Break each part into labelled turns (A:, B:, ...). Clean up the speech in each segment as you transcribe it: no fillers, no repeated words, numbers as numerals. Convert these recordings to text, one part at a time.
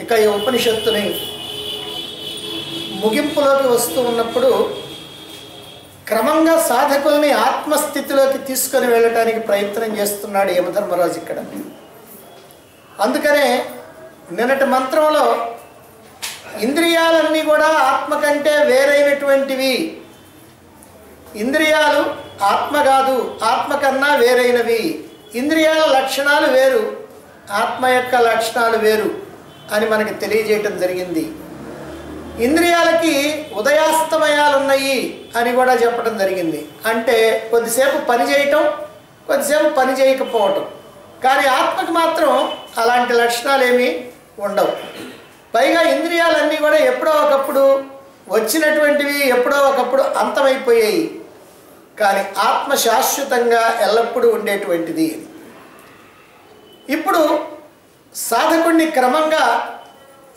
A: ఇక ఈ ఉపనిషత్తుని ముగింపులోకి వస్తూ ఉన్నప్పుడు క్రమంగా సాధకుల్ని ఆత్మస్థితిలోకి తీసుకొని వెళ్ళటానికి ప్రయత్నం చేస్తున్నాడు యమధర్మరాజు ఇక్కడ. అందుకనే నిన్నటి మంత్రంలో ఇంద్రియాలన్నీ కూడా ఆత్మ కంటే వేరైనటువంటివి, ఇంద్రియాలు ఆత్మ కాదు, ఆత్మ కన్నా వేరైనవి, ఇంద్రియాల లక్షణాలు వేరు, ఆత్మ యొక్క లక్షణాలు వేరు అని మనకి తెలియజేయటం జరిగింది. ఇంద్రియాలకి ఉదయాస్తమయాలు ఉన్నాయి అని కూడా చెప్పడం జరిగింది. అంటే కొద్దిసేపు పని చేయటం, కొద్దిసేపు పని చేయకపోవటం. కానీ ఆత్మకి మాత్రం అలాంటి లక్షణాలు ఏమీ ఉండవు. పైగా ఇంద్రియాలన్నీ కూడా ఎప్పుడో ఒకప్పుడు వచ్చినటువంటివి, ఎప్పుడో ఒకప్పుడు అంతమైపోయాయి. కానీ ఆత్మ శాశ్వతంగా ఎల్లప్పుడూ ఉండేటువంటిది. ఇప్పుడు సాధకుడిని క్రమంగా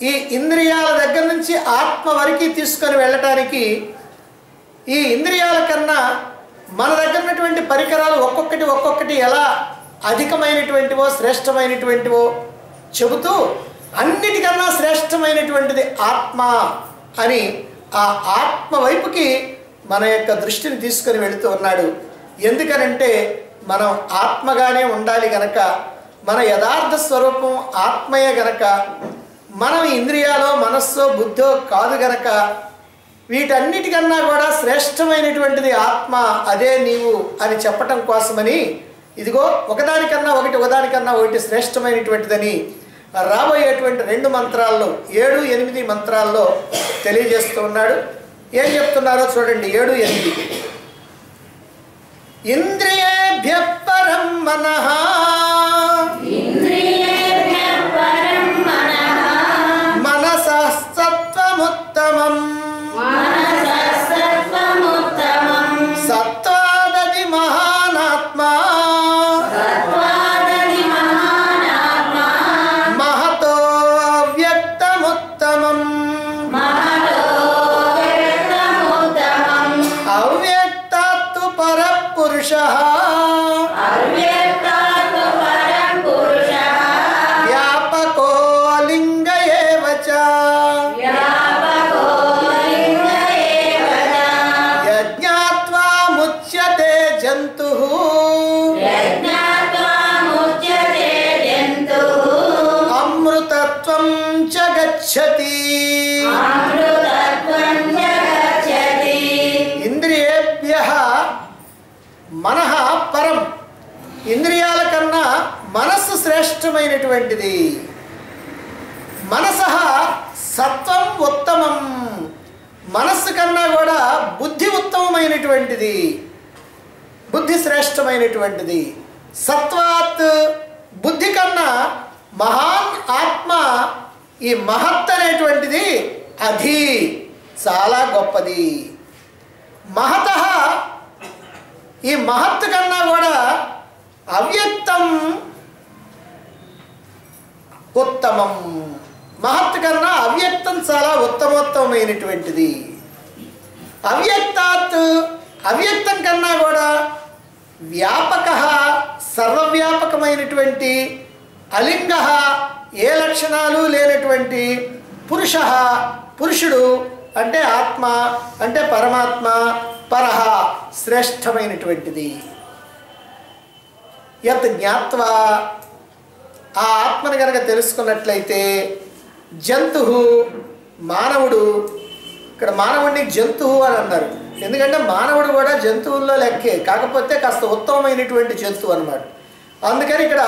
A: ఈ ఇంద్రియాల దగ్గర నుంచి ఆత్మ వరకు తీసుకొని వెళ్ళటానికి ఈ ఇంద్రియాల కన్నా మన దగ్గర ఉన్నటువంటి పరికరాలు ఒక్కొక్కటి ఎలా అధికమైనటువంటివో శ్రేష్టమైనటువంటివో చెబుతూ అన్నిటికన్నా శ్రేష్టమైనటువంటిది ఆత్మ అని ఆ ఆత్మ వైపుకి మన యొక్క దృష్టిని తీసుకొని వెళుతూ ఉన్నాడు. ఎందుకనంటే మనం ఆత్మగానే ఉండాలి గనక, మన యథార్థ స్వరూపం ఆత్మయే గనక, మనం ఇంద్రియాలో మనస్సో బుద్ధో కాదు గనక, వీటన్నిటికన్నా కూడా శ్రేష్టమైనటువంటిది ఆత్మ, అదే నీవు అని చెప్పటం కోసమని ఇదిగో ఒకదానికన్నా ఒకటి శ్రేష్టమైనటువంటిదని రాబోయేటువంటి 2 మంత్రాల్లో 7, 8 మంత్రాల్లో తెలియజేస్తూ ఉన్నాడు. ఏం చెప్తున్నారో చూడండి. 7, 8 ఇంద్రియేభ్యః పరం మనః మనసః సత్వముత్తమం సత్వాదది మహానాత్మా మహతో వ్యక్తముత్తమం అవ్యక్తాత్తు పరపురుషః వ్యాపకో లింగ ఏవ చ యజ్ఞాత్వా ముచ్యతే జంతుః అమృతత్వం చ గచ్చతి. ఇంద్రియేభ్యః మనః పరం, ఇంద్రియాల కన్నా మనస్సు శ్రేష్టమైనటువంటిది. మనసః సత్వం ఉత్తమం, మనస్సు కన్నా కూడా బుద్ధి ఉత్తమమైనటువంటిది, బుద్ధి శ్రేష్టమైనటువంటిది. సత్వాత్ బుద్ధి కన్నా మహాన్ ఆత్మ, ఈ మహత్ అనేటువంటిది అది చాలా గొప్పది. మహతః ఈ మహత్ కన్నా కూడా అవ్యక్తం ఉత్తమం, మహత్ కన్నా అవ్యక్తం చాలా ఉత్తమోత్తమైనటువంటిది. అవ్యక్తాత్ అవ్యక్తం కన్నా కూడా వ్యాపక సర్వవ్యాపకమైనటువంటి, అలింగ ఏ లక్షణాలు లేనటువంటి, పురుష పురుషుడు అంటే ఆత్మ అంటే పరమాత్మ, పరహ శ్రేష్టమైనటువంటిది. యత్ జ్ఞాత్వా ఆ ఆత్మను కనుక తెలుసుకున్నట్లయితే జంతువు మానవుడు, ఇక్కడ మానవుడిని జంతువు అని అన్నారు. ఎందుకంటే మానవుడు కూడా జంతువుల్లో లెక్కే, కాకపోతే కాస్త ఉత్తమమైనటువంటి జంతువు అన్నమాట. అందుకని ఇక్కడ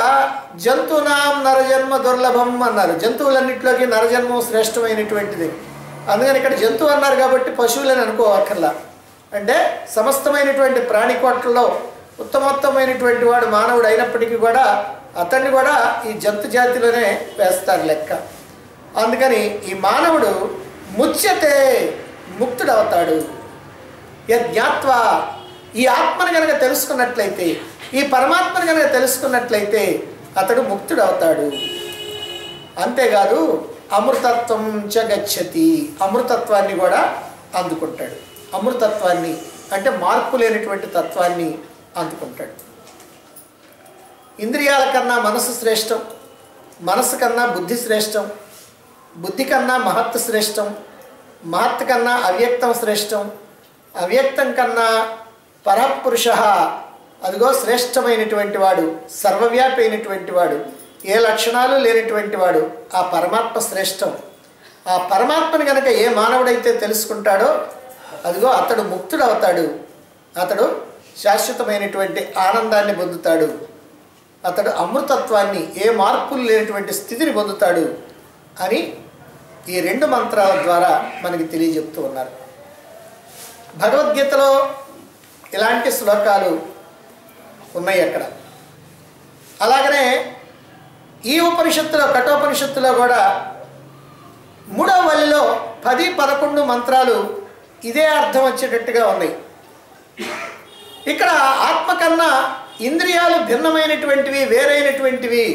A: జంతునాం నరజన్మ దుర్లభం అన్నారు. జంతువులన్నింటిలోకి నరజన్మం శ్రేష్టమైనటువంటిది. అందుకని ఇక్కడ జంతువు అన్నారు కాబట్టి పశువులని అనుకోవక్కర్లా. అంటే సమస్తమైనటువంటి ప్రాణికోట్లలో ఉత్తమోత్తమైనటువంటి వాడు మానవుడు అయినప్పటికీ కూడా అతన్ని కూడా ఈ జంతు జాతిలోనే వేస్తారు లెక్క. అందుకని ఈ మానవుడు ముచ్యతే ముక్తుడవుతాడు. యజ్ఞాత్వా ఈ ఆత్మను కనుక తెలుసుకున్నట్లయితే, ఈ పరమాత్మను కనుక తెలుసుకున్నట్లయితే అతడు ముక్తుడవుతాడు. అంతేకాదు అమృతత్వం చ గచ్చతి, అమృతత్వాన్ని కూడా అందుకుంటాడు. అమృతత్వాన్ని అంటే మార్పు లేనటువంటి తత్వాన్ని అందుకుంటాడు. ఇంద్రియాల కన్నా మనసు శ్రేష్టం, మనసు కన్నా బుద్ధి శ్రేష్టం, బుద్ధి కన్నా మహత్ శ్రేష్టం, మహత్ కన్నా అవ్యక్తం శ్రేష్టం, అవ్యక్తం కన్నా పరపురుష అదిగో శ్రేష్టమైనటువంటి వాడు, సర్వవ్యాపి అయినటువంటి వాడు, ఏ లక్షణాలు లేనటువంటి వాడు ఆ పరమాత్మ శ్రేష్టం. ఆ పరమాత్మని కనుక ఏ మానవుడైతే తెలుసుకుంటాడో అదిగో అతడు ముక్తుడవుతాడు, అతడు శాశ్వతమైనటువంటి ఆనందాన్ని పొందుతాడు, అతడు అమృతత్వాన్ని, ఏ మార్పులు లేనటువంటి స్థితిని పొందుతాడు అని ఈ 2 మంత్రాల ద్వారా మనకి తెలియజెప్తూ ఉన్నారు. భగవద్గీతలో ఇలాంటి శ్లోకాలు ఉన్నాయి అక్కడ. అలాగనే ఈ ఉపనిషత్తులో, కఠోపనిషత్తులో కూడా 3వ వల్లిలో 10, 11 మంత్రాలు ఇదే అర్థం వచ్చేటట్టుగా ఉన్నాయి. ఇక్కడ ఆత్మ కన్నా ఇంద్రియాలు భిన్నమైనటువంటివి, వేరైనటువంటివి,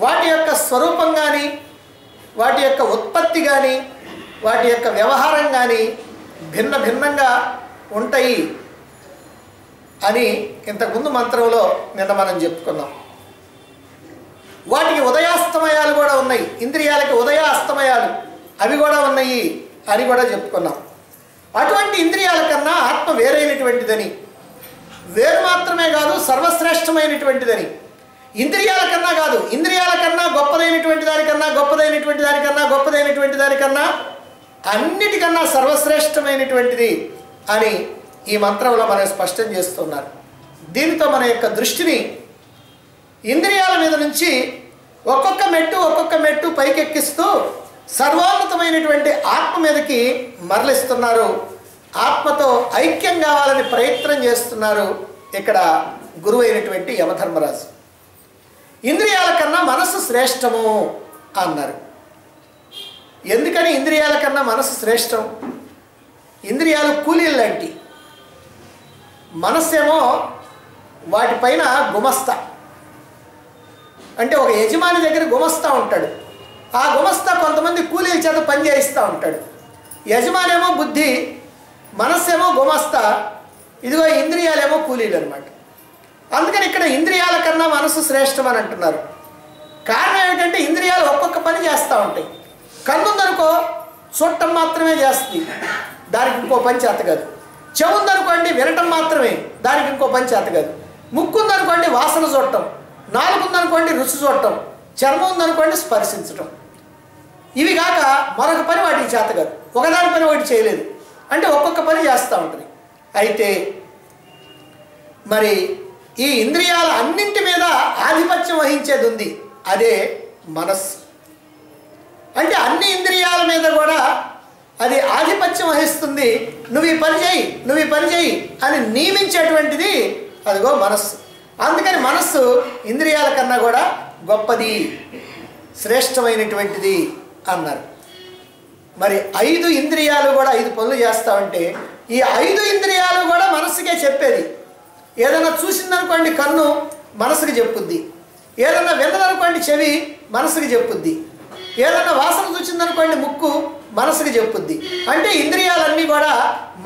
A: వాటి యొక్క స్వరూపం కానీ, వాటి యొక్క ఉత్పత్తి కానీ, వాటి యొక్క వ్యవహారం కానీ భిన్నంగా ఉంటాయి అని ఇంతకుముందు మంత్రంలో నిన్న మనం చెప్పుకున్నాం. వాటికి ఉదయాస్తమయాలు కూడా ఉన్నాయి, ఇంద్రియాలకి ఉదయాస్తమయాలు అవి కూడా ఉన్నాయి అని కూడా చెప్పుకున్నాం. అటువంటి ఇంద్రియాల కన్నా ఆత్మ వేరైనటువంటిదని, వేరు మాత్రమే కాదు సర్వశ్రేష్టమైనటువంటిదని, ఇంద్రియాల కన్నా కాదు, ఇంద్రియాల కన్నా గొప్పదైనటువంటి దానికన్నా గొప్పదైనటువంటి దానికన్నా గొప్పదైనటువంటి దానికన్నా అన్నిటికన్నా సర్వశ్రేష్టమైనటువంటిది అని ఈ మంత్రంలో మనం స్పష్టం చేస్తున్నారు. దీనితో మన యొక్క దృష్టిని ఇంద్రియాల మీద నుంచి ఒక్కొక్క మెట్టు పైకెక్కిస్తూ సర్వోన్నతమైనటువంటి ఆత్మ మీదకి మరలిస్తున్నారు. ఆత్మతో ఐక్యం కావాలని ప్రయత్నం చేస్తున్నారు ఇక్కడ గురువు అయినటువంటి యమధర్మరాజు. ఇంద్రియాల కన్నా మనస్సు శ్రేష్టము అన్నారు. ఎందుకని ఇంద్రియాల కన్నా మనస్సు శ్రేష్టం? ఇంద్రియాలు కూలీలు లాంటి, మనస్సేమో వాటిపైన గుమస్తా. అంటే ఒక యజమాని దగ్గర గుమస్తా ఉంటాడు, ఆ గుమస్తా కొంతమంది కూలీల చేత పని చేయిస్తూ ఉంటాడు. యజమానేమో బుద్ధి, మనస్సేమో గుమస్తా, ఇదిగో ఇంద్రియాలేమో కూలీలు అనమాట. అందుకని ఇక్కడ ఇంద్రియాల కన్నా మనసు శ్రేష్టం అని అంటున్నారు. కారణం ఏమిటంటే ఇంద్రియాలు ఒక్కొక్క పని చేస్తూ ఉంటాయి. కన్నుందనుకో చూడటం మాత్రమే చేస్తుంది, దానికి ఇంకో పని చేత కాదు. చెవుందనుకోండి వినటం మాత్రమే, దానికి ఇంకో పని చేత కాదు. ముక్కు ఉందనుకోండి వాసన చూడటం, నాలుగు ఉందనుకోండి రుచి చూడటం, చర్మం ఉందనుకోండి స్పర్శించటం. ఇవి కాక మరొక పని వాటికి చేత కాదు, ఒకదాని పని ఒకటి చేయలేదు. అంటే ఒక్కొక్క పని చేస్తూ ఉంటుంది. అయితే మరి ఈ ఇంద్రియాల అన్నింటి మీద ఆధిపత్యం వహించేది ఉంది, అదే మనస్సు. అంటే అన్ని ఇంద్రియాల మీద కూడా అది ఆధిపత్యం వహిస్తుంది. నువ్వు ఈ పని చేయి, నువ్వు ఈ పని చేయి అని నియమించేటువంటిది అదిగో మనస్సు. అందుకని మనస్సు ఇంద్రియాల కన్నా కూడా గొప్పది, శ్రేష్టమైనటువంటిది అన్నారు. మరి 5 ఇంద్రియాలు కూడా 5 పనులు చేస్తామంటే ఈ 5 ఇంద్రియాలు కూడా మనస్సుకే చెప్పేది. ఏదైనా చూసిందనుకోండి కన్ను మనసుకి చెప్పుద్ది, ఏదైనా విన్నదనుకోండి చెవి మనసుకి చెప్పుద్ది, ఏదైనా వాసన చూసిందనుకోండి ముక్కు మనసుకి చెప్పుద్ది. అంటే ఇంద్రియాలన్నీ కూడా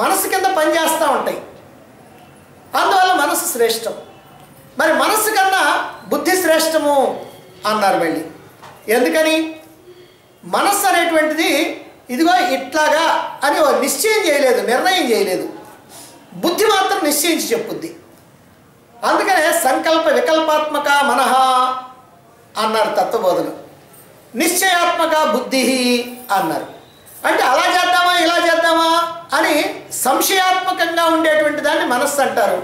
A: మనసు కింద పనిచేస్తూ ఉంటాయి. అందువల్ల మనసు శ్రేష్టం. మరి మనస్సు కన్నా బుద్ధి శ్రేష్టము అన్నారు మళ్ళీ. ఎందుకని? మనస్సు అనేటువంటిది ఇదిగో ఇట్లాగా అని నిశ్చయం చేయలేదు, నిర్ణయం చేయలేదు. బుద్ధి మాత్రం నిశ్చయించి చెప్పుద్ది. అందుకనే సంకల్ప వికల్పాత్మక మనః అన్నారు తత్వబోధలు. నిశ్చయాత్మక బుద్ధి అన్నారు. అంటే అలా చేద్దామా ఇలా చేద్దామా అని సంశయాత్మకంగా ఉండేటువంటి దాన్ని మనస్సు అంటారు.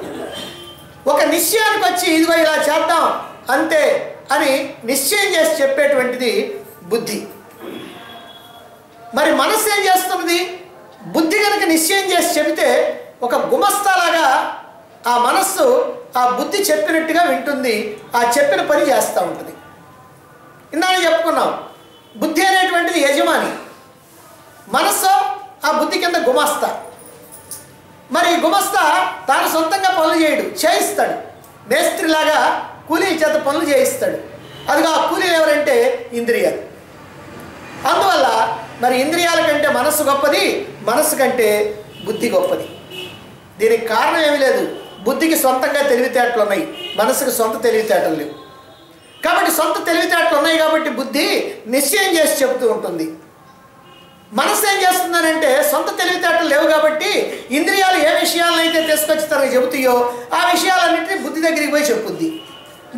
A: ఒక నిశ్చయానికి వచ్చి ఇదిగో ఇలా చేద్దాం అంతే అని నిశ్చయం చేసి చెప్పేటువంటిది బుద్ధి. మరి మనస్సు ఏం చేస్తున్నది? బుద్ధి కనుక నిశ్చయం చేసి చెబితే ఒక గుమస్తాలాగా ఆ మనస్సు ఆ బుద్ధి చెప్పినట్టుగా వింటుంది, ఆ చెప్పిన పని చేస్తూ ఉంటుంది. ఇందాక చెప్పుకున్నాం, బుద్ధి అనేటువంటిది యజమాని, మనస్సు ఆ బుద్ధి కింద గుమస్తా. మరి గుమస్తా తాను సొంతంగా పనులు చేయడు, చేయిస్తాడు. మేస్త్రిలాగా కూలీ చేత పనులు చేయిస్తాడు. అదిగా ఆ కూలీలు ఎవరంటే ఇంద్రియాలు. అందువల్ల మరి ఇంద్రియాల కంటే మనస్సు గొప్పది, మనస్సు కంటే బుద్ధి గొప్పది. దీనికి కారణం ఏమీ లేదు. బుద్ధికి సొంతంగా తెలివితేటలు ఉన్నాయి, మనస్సుకి సొంత తెలివితేటలు లేవు. కాబట్టి సొంత తెలివితేటలు ఉన్నాయి కాబట్టి బుద్ధి నిశ్చయం చేసి చెబుతూ ఉంటుంది. మనసు ఏం చేస్తుందనంటే సొంత తెలివితేటలు లేవు కాబట్టి ఇంద్రియాలు ఏ విషయాలనైతే తీసుకొచ్చి తనకు చెబుతాయో ఆ విషయాలన్నింటినీ బుద్ధి దగ్గరికి పోయి చెప్పుద్ది.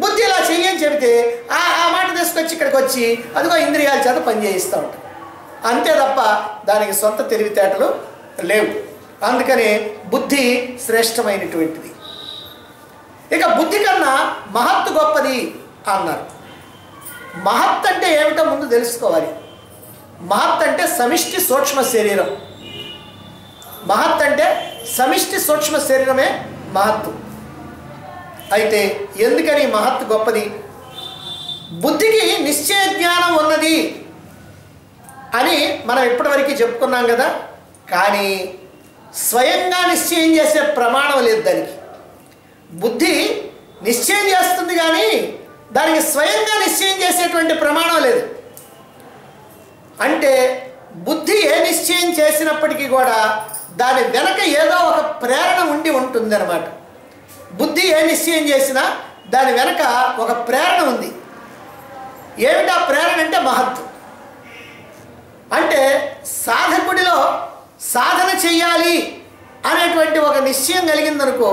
A: బుద్ధి ఇలా చెయ్యని చెబితే ఆ మాట తీసుకొచ్చి ఇక్కడికి వచ్చి అదిగో ఇంద్రియాల చేత పనిచేయిస్తూ ఉంటాం. అంతే తప్ప దానికి సొంత తెలివితేటలు లేవు. అందుకనే బుద్ధి శ్రేష్టమైనటువంటిది. ఇక బుద్ధి కన్నా మహత్తు గొప్పది అన్నారు. మహత్ అంటే ఏమిటో ముందు తెలుసుకోవాలి. మహత్ అంటే సమిష్టి సూక్ష్మ శరీరం. మహత్ అంటే సమిష్టి సూక్ష్మ శరీరమే మహత్తు. అయితే ఎందుకని మహత్తు గొప్పది? బుద్ధికి నిశ్చయ జ్ఞానం ఉన్నది అని మనం ఇప్పటివరకు చెప్పుకున్నాం కదా. కానీ స్వయంగా నిశ్చయం చేసే ప్రమాణం లేదు దానికి. బుద్ధి నిశ్చయం చేస్తుంది కానీ దానికి స్వయంగా నిశ్చయం చేసేటువంటి ప్రమాణం లేదు. అంటే బుద్ధి ఏ నిశ్చయం చేసినప్పటికీ కూడా దాని వెనక ఏదో ఒక ప్రేరణ ఉండి ఉంటుంది అన్నమాట. బుద్ధి ఏ నిశ్చయం చేసినా దాని వెనక ఒక ప్రేరణ ఉంది. ఏమిటా ప్రేరణ అంటే మహత్తు. అంటే సాధకుడిలో సాధన చెయ్యాలి అనేటువంటి ఒక నిశ్చయం కలిగిందనుకో,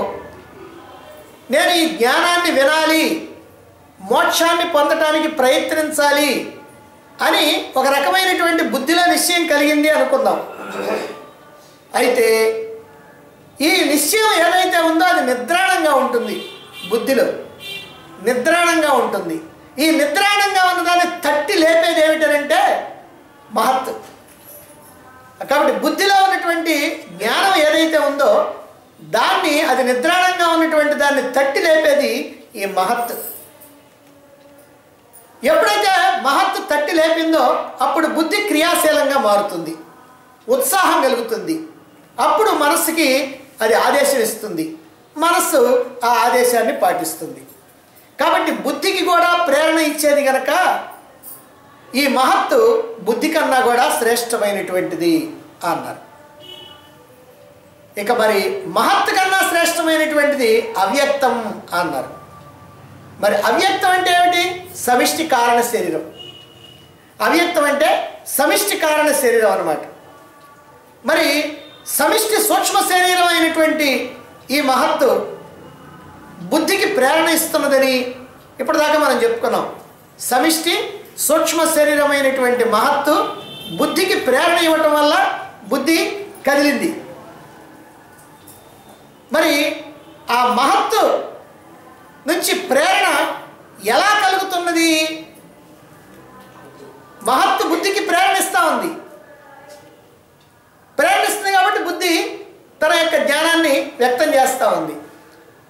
A: నేను ఈ జ్ఞానాన్ని వినాలి, మోక్షాన్ని పొందటానికి ప్రయత్నించాలి అని ఒక రకమైనటువంటి బుద్ధిలో నిశ్చయం కలిగింది అనుకుందాం. అయితే ఈ నిశ్చయం ఏదైతే ఉందో అది నిద్రాణంగా ఉంటుంది. బుద్ధిలో నిద్రాణంగా ఉంటుంది. ఈ నిద్రాణంగా ఉన్నదాన్ని తట్టి లేపేది ఏమిటంటే మహత్తు. కాబట్టి బుద్ధిలో ఉన్నటువంటి జ్ఞానం ఏదైతే ఉందో దాన్ని, అది నిద్రాణంగా ఉన్నటువంటి దాన్ని తట్టి లేపేది ఈ మహత్తు. ఎప్పుడైతే మహత్తు తట్టి లేపిందో అప్పుడు బుద్ధి క్రియాశీలంగా మారుతుంది, ఉత్సాహం కలుగుతుంది. అప్పుడు మనస్సుకి అది ఆదేశం ఇస్తుంది, మనస్సు ఆ ఆదేశాన్ని పాటిస్తుంది. కాబట్టి బుద్ధికి కూడా ప్రేరణ ఇచ్చేది కనుక ఈ మహత్తు బుద్ధి కన్నా కూడా శ్రేష్టమైనటువంటిది అన్నారు. ఇక మరి మహత్తు కన్నా శ్రేష్టమైనటువంటిది అవ్యక్తం అన్నారు. మరి అవ్యక్తం అంటే ఏమిటి? సమిష్టి కారణ శరీరం. అవ్యక్తం అంటే సమిష్టి కారణ శరీరం అన్నమాట. మరి సమిష్టి సూక్ష్మ శరీరం అయినటువంటి ఈ మహత్తు బుద్ధికి ప్రేరణ ఇస్తున్నదని ఇప్పటిదాకా మనం చెప్పుకున్నాం. సమిష్టి సూక్ష్మ శరీరమైనటువంటి మహత్తు బుద్ధికి ప్రేరణ ఇవ్వటం వల్ల బుద్ధి కదిలింది. మరి ఆ మహత్తు నుంచి ప్రేరణ ఎలా కలుగుతున్నది? మహత్తు బుద్ధికి ప్రేరణిస్తూ ఉంది. ప్రేరణిస్తుంది కాబట్టి బుద్ధి తన యొక్క జ్ఞానాన్ని వ్యక్తం చేస్తూ ఉంది.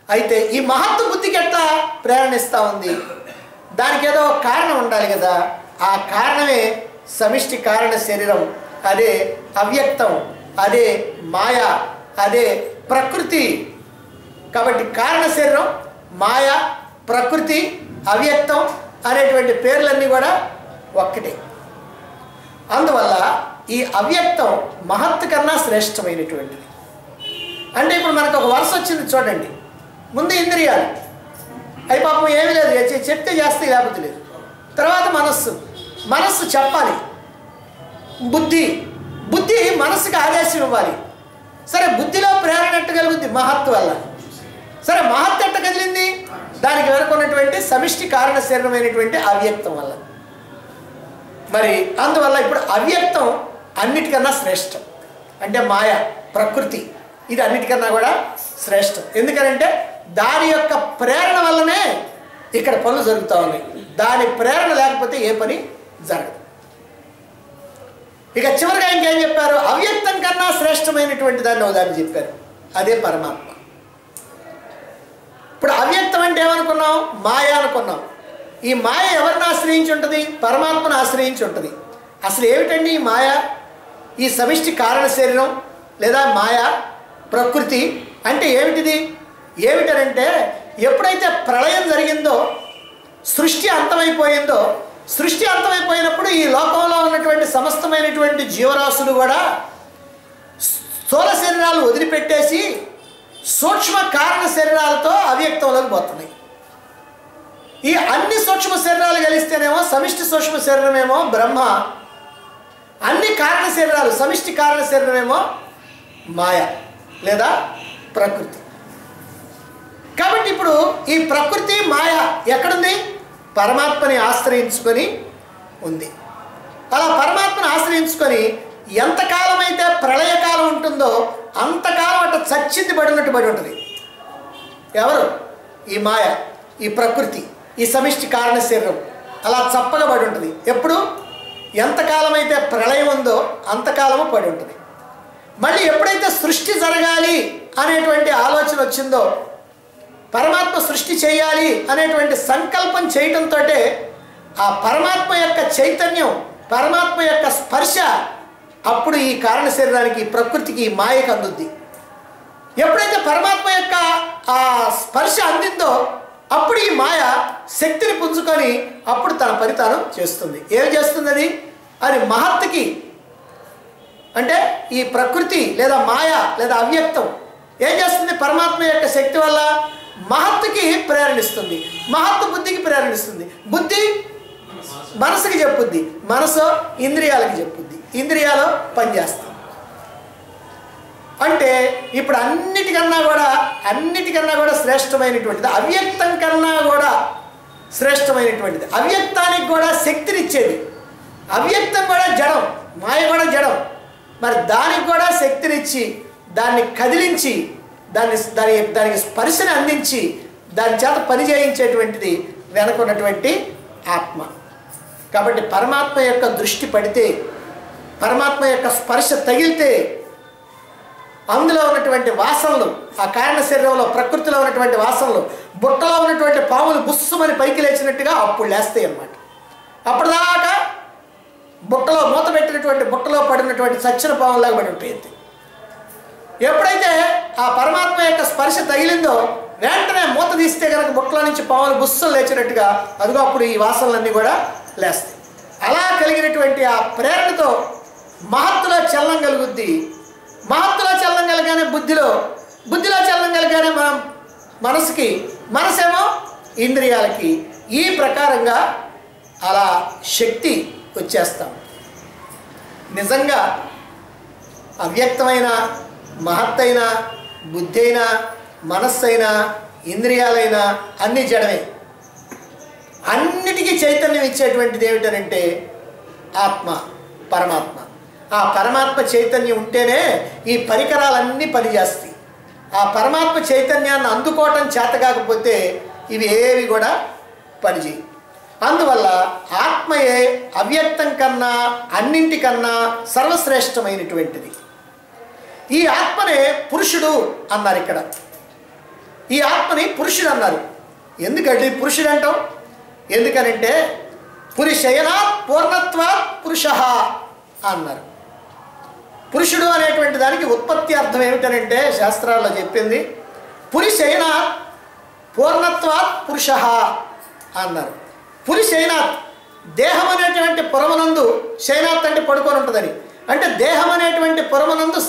A: అయితే ఈ మహత్తు బుద్ధికి ఎట్లా ప్రేరణిస్తూ ఉంది? దానికి ఏదో ఒక కారణం ఉండాలి కదా. ఆ కారణమే సమిష్టి కారణ శరీరం, అదే అవ్యక్తం, అదే మాయ, అదే ప్రకృతి. కాబట్టి కారణ శరీరం, మాయ, ప్రకృతి, అవ్యక్తం అనేటువంటి పేర్లన్నీ కూడా ఒక్కటే. అందువల్ల ఈ అవ్యక్తం మహత్తు కన్నా శ్రేష్టమైనటువంటిది. అంటే ఇప్పుడు మనకు ఒక వరుస వచ్చింది చూడండి. ముందు ఇంద్రియాలు, అవి పాపం ఏమీ లేదు, చెప్తే చేస్తే లేకపోతే లేదు. తర్వాత మనస్సు, మనస్సు చెప్పాలి. బుద్ధి మనస్సుకి ఆదేశం ఇవ్వాలి. సరే, బుద్ధిలో ప్రేరణ ఎట్ట కలుగుద్ది? మహత్తు వల్ల. సరే, మహత్తు ఎట్ట కదిలింది? దానికి వెనుకున్నటువంటి సమిష్టి కారణ శరీరమైనటువంటి అవ్యక్తం వల్ల. మరి అందువల్ల ఇప్పుడు అవ్యక్తం అన్నిటికన్నా శ్రేష్టం. అంటే మాయ, ప్రకృతి, ఇది అన్నిటికన్నా కూడా శ్రేష్టం. ఎందుకంటే దాని యొక్క ప్రేరణ వల్లనే ఇక్కడ పనులు జరుగుతూ ఉన్నాయి. దాని ప్రేరణ లేకపోతే ఏ పని జరగదు. ఇక చివరిగా ఇంకేం చెప్పారు? అవ్యక్తం కన్నా శ్రేష్టమైనటువంటి దాన్ని దాన్ని చెప్పారు, అదే పరమాత్మ. ఇప్పుడు అవ్యక్తం అంటే ఏమనుకున్నాం? మాయ అనుకున్నాం. ఈ మాయ ఎవరిని ఆశ్రయించి ఉంటుంది? పరమాత్మను ఆశ్రయించి ఉంటుంది. అసలు ఏమిటండి ఈ మాయ? ఈ సమిష్టి కారణ శరీరం లేదా మాయ, ప్రకృతి అంటే ఏమిటిది? ఏమిటనంటే ఎప్పుడైతే ప్రళయం జరిగిందో, సృష్టి అంతమైపోయిందో, సృష్టి అంతమైపోయినప్పుడు ఈ లోకంలో ఉన్నటువంటి సమస్తమైనటువంటి జీవరాశులు కూడా స్థూల శరీరాలు వదిలిపెట్టేసి సూక్ష్మ కారణ శరీరాలతో అవ్యక్తంలోకి పోతున్నాయి. ఈ అన్ని సూక్ష్మ శరీరాలు కలిస్తేనేమో సమిష్టి సూక్ష్మ శరీరమేమో బ్రహ్మ, అన్ని కారణ శరీరాలు సమిష్టి కారణ శరీరమేమో మాయ లేదా ప్రకృతి. కాబట్టి ఇప్పుడు ఈ ప్రకృతి మాయ ఎక్కడుంది? పరమాత్మని ఆశ్రయించుకొని ఉంది. అలా పరమాత్మను ఆశ్రయించుకొని ఎంతకాలం అయితే ప్రళయకాలం ఉంటుందో అంతకాలం అట్లా చచ్చింది పడినట్టు పడి ఉంటుంది. ఎవరు? ఈ మాయ, ఈ ప్రకృతి, ఈ సమిష్టి కారణ శరీరం అలా చప్పగా పడి ఉంటుంది. ఎప్పుడు? ఎంతకాలం అయితే ప్రళయం ఉందో అంతకాలము పడి ఉంటుంది. మళ్ళీ ఎప్పుడైతే సృష్టి జరగాలి అనేటువంటి ఆలోచన వచ్చిందో, పరమాత్మ సృష్టి చేయాలి అనేటువంటి సంకల్పం చేయటంతో ఆ పరమాత్మ యొక్క చైతన్యం, పరమాత్మ యొక్క స్పర్శ అప్పుడు ఈ కారణ శరీరానికి, ఈ ప్రకృతికి, ఈ మాయకు అందుద్ది. ఎప్పుడైతే పరమాత్మ యొక్క ఆ స్పర్శ అందిందో అప్పుడు ఈ మాయ శక్తిని పుంజుకొని అప్పుడు తన పని తాను చేస్తుంది. ఏం చేస్తుంది అది? అది మహత్తుకి, అంటే ఈ ప్రకృతి లేదా మాయ లేదా అవ్యక్తం ఏం చేస్తుంది? పరమాత్మ యొక్క శక్తి వల్ల మహత్తుకి ప్రేరణిస్తుంది, మహత్తు బుద్ధికి ప్రేరణిస్తుంది, బుద్ధి మనసుకి చెప్పుద్ది, మనసు ఇంద్రియాలకి చెప్పుద్ది, ఇంద్రియాలు పనిచేస్తాం. అంటే ఇప్పుడు అన్నిటికన్నా కూడా శ్రేష్టమైనటువంటిది, అవ్యక్తం కన్నా కూడా శ్రేష్టమైనటువంటిది, అవ్యక్తానికి కూడా శక్తినిచ్చేది. అవ్యక్తం కూడా జడం, మాయ కూడా జడం. మరి దానికి కూడా శక్తినిచ్చి దాన్ని కదిలించి దానికి స్పర్శని అందించి దాని చేత పని చేయించేటువంటిది వెనకున్నటువంటి ఆత్మ. కాబట్టి పరమాత్మ యొక్క దృష్టి పడితే, పరమాత్మ యొక్క స్పర్శ తగిలితే అందులో ఉన్నటువంటి వాసనలు, ఆ కారణ శరీరంలో ప్రకృతిలో ఉన్నటువంటి వాసనలు, బుట్టలో ఉన్నటువంటి పాములు బుస్సుమని పైకి లేచినట్టుగా అప్పుడు లేస్తాయి అన్నమాట. అప్పటిదాకా బుట్టలో మూత పెట్టినటువంటి బుట్టలో పడినటువంటి చచ్చిన పాములాగా పడి ఉంటాయి. ఎప్పుడైతే ఆ పరమాత్మ యొక్క స్పర్శ తగిలిందో వెంటనే మూత తీస్తే కనుక బుట్టలో నుంచి పాములు బుస్సులు లేచినట్టుగా అదిగో అప్పుడు ఈ వాసనలన్నీ కూడా లేస్తాయి. అలా కలిగినటువంటి ఆ ప్రేరణతో మహత్తులో చలనం కలుగుద్ది. మహత్తులో చలనం కలగానే బుద్ధిలో చలనం కలగానే మనం మనసుకి, మనసేమో ఇంద్రియాలకి. ఈ ప్రకారంగా అలా శక్తి వచ్చేస్తాం. నిజంగా అవ్యక్తమైన మహత్తైన బుద్ధి అయినా మనస్సైనా ఇంద్రియాలైనా అన్ని జడమే. అన్నిటికీ చైతన్యం ఇచ్చేటువంటిది ఏమిటనంటే ఆత్మ, పరమాత్మ. ఆ పరమాత్మ చైతన్యం ఉంటేనే ఈ పరికరాలన్నీ పనిచేస్తాయి. ఆ పరమాత్మ చైతన్యాన్ని అందుకోవటం చేత కాకపోతే ఇవి ఏవి కూడా పనిచేయి. అందువల్ల ఆత్మయే అవ్యక్తం కన్నా అన్నింటికన్నా సర్వశ్రేష్టమైనటువంటిది. ఈ ఆత్మనే పురుషుడు అన్నారు. ఇక్కడ ఈ ఆత్మని పురుషుడు అన్నారు. ఎందుకంటే పురుషుడు అంటాం? ఎందుకనంటే పురుషయనాత్ పూర్ణత్వాత్ పురుష అన్నారు. పురుషుడు అనేటువంటి దానికి ఉత్పత్తి అర్థం ఏమిటనంటే శాస్త్రాల్లో చెప్పింది పురుషయనాత్ పూర్ణత్వాత్ పురుష అన్నారు. పురుషయనాత్ దేహం అనేటువంటి పురమనందు, శయనాత్ అంటే పడుకొని ఉంటుందని, అంటే దేహం అనేటువంటి పురమనందు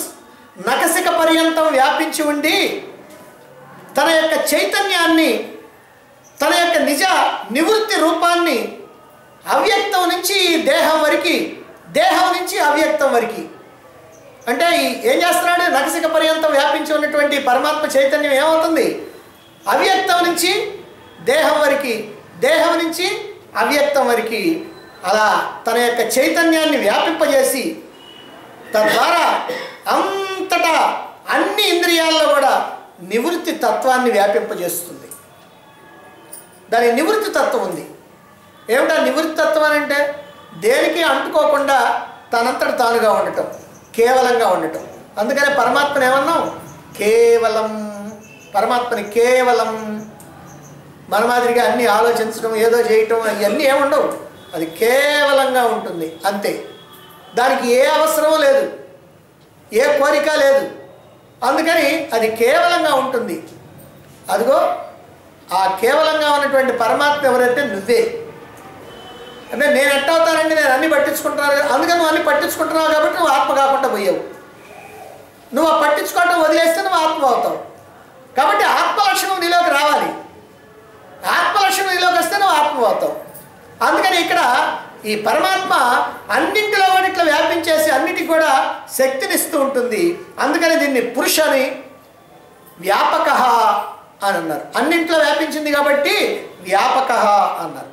A: నకసిక పర్యంతం వ్యాపించి ఉండి తన యొక్క చైతన్యాన్ని, తన యొక్క నిజ నివృత్తి రూపాన్ని అవ్యక్తం నుంచి దేహం వరకు, దేహం నుంచి అవ్యక్తం వరకు, అంటే ఏం చేస్తున్నాడు? నకసిక పర్యంతం వ్యాపించి ఉన్నటువంటి పరమాత్మ చైతన్యం ఏమవుతుంది? అవ్యక్తం నుంచి దేహం వరకు, దేహం నుంచి అవ్యక్తం వరకు అలా తన యొక్క చైతన్యాన్ని వ్యాపింపజేసి తద్వారా అంతటా అన్ని ఇంద్రియాల్లో కూడా నివృత్తి తత్వాన్ని వ్యాపింపజేస్తుంది. దాని నివృత్తి తత్వం ఉంది. ఏమిటా నివృత్తి తత్వం అని అంటే? దేనికి అంటుకోకుండా తనంతట తానుగా ఉండటం, కేవలంగా ఉండటం. అందుకనే పరమాత్మని ఏమన్నాం? కేవలం. పరమాత్మని కేవలం. మన మాదిరిగా అన్నీ ఆలోచించడం, ఏదో చేయటం ఇవన్నీ ఏముండవు. అది కేవలంగా ఉంటుంది అంతే. దానికి ఏ అవసరం లేదు, ఏ కోరిక లేదు. అందుకని అది కేవలంగా ఉంటుంది. అదిగో ఆ కేవలంగా ఉన్నటువంటి పరమాత్మ ఎవరైతే నువ్వే. అంటే నేను ఎట్టవుతానండి, నేను అన్నీ పట్టించుకుంటున్నాను, అందుకని నువ్వు అన్నీ పట్టించుకుంటున్నావు కాబట్టి నువ్వు ఆత్మ కాకుండా పోయావు. నువ్వు ఆ పట్టించుకోవటం వదిలేస్తే నువ్వు ఆత్మ అవుతావు. కాబట్టి ఆత్మ లక్షణం నీలోకి రావాలి. ఆత్మలక్షణం నీలోకి వస్తే నువ్వు ఆత్మ అవుతావు. అందుకని ఇక్కడ ఈ పరమాత్మ అన్నింటిలో కూడా ఇట్లా వ్యాపించేసి అన్నిటికి కూడా శక్తినిస్తూ ఉంటుంది. అందుకని దీన్ని పురుష అని వ్యాపక అని అన్నారు. అన్నింట్లో వ్యాపించింది కాబట్టి వ్యాపక అన్నారు.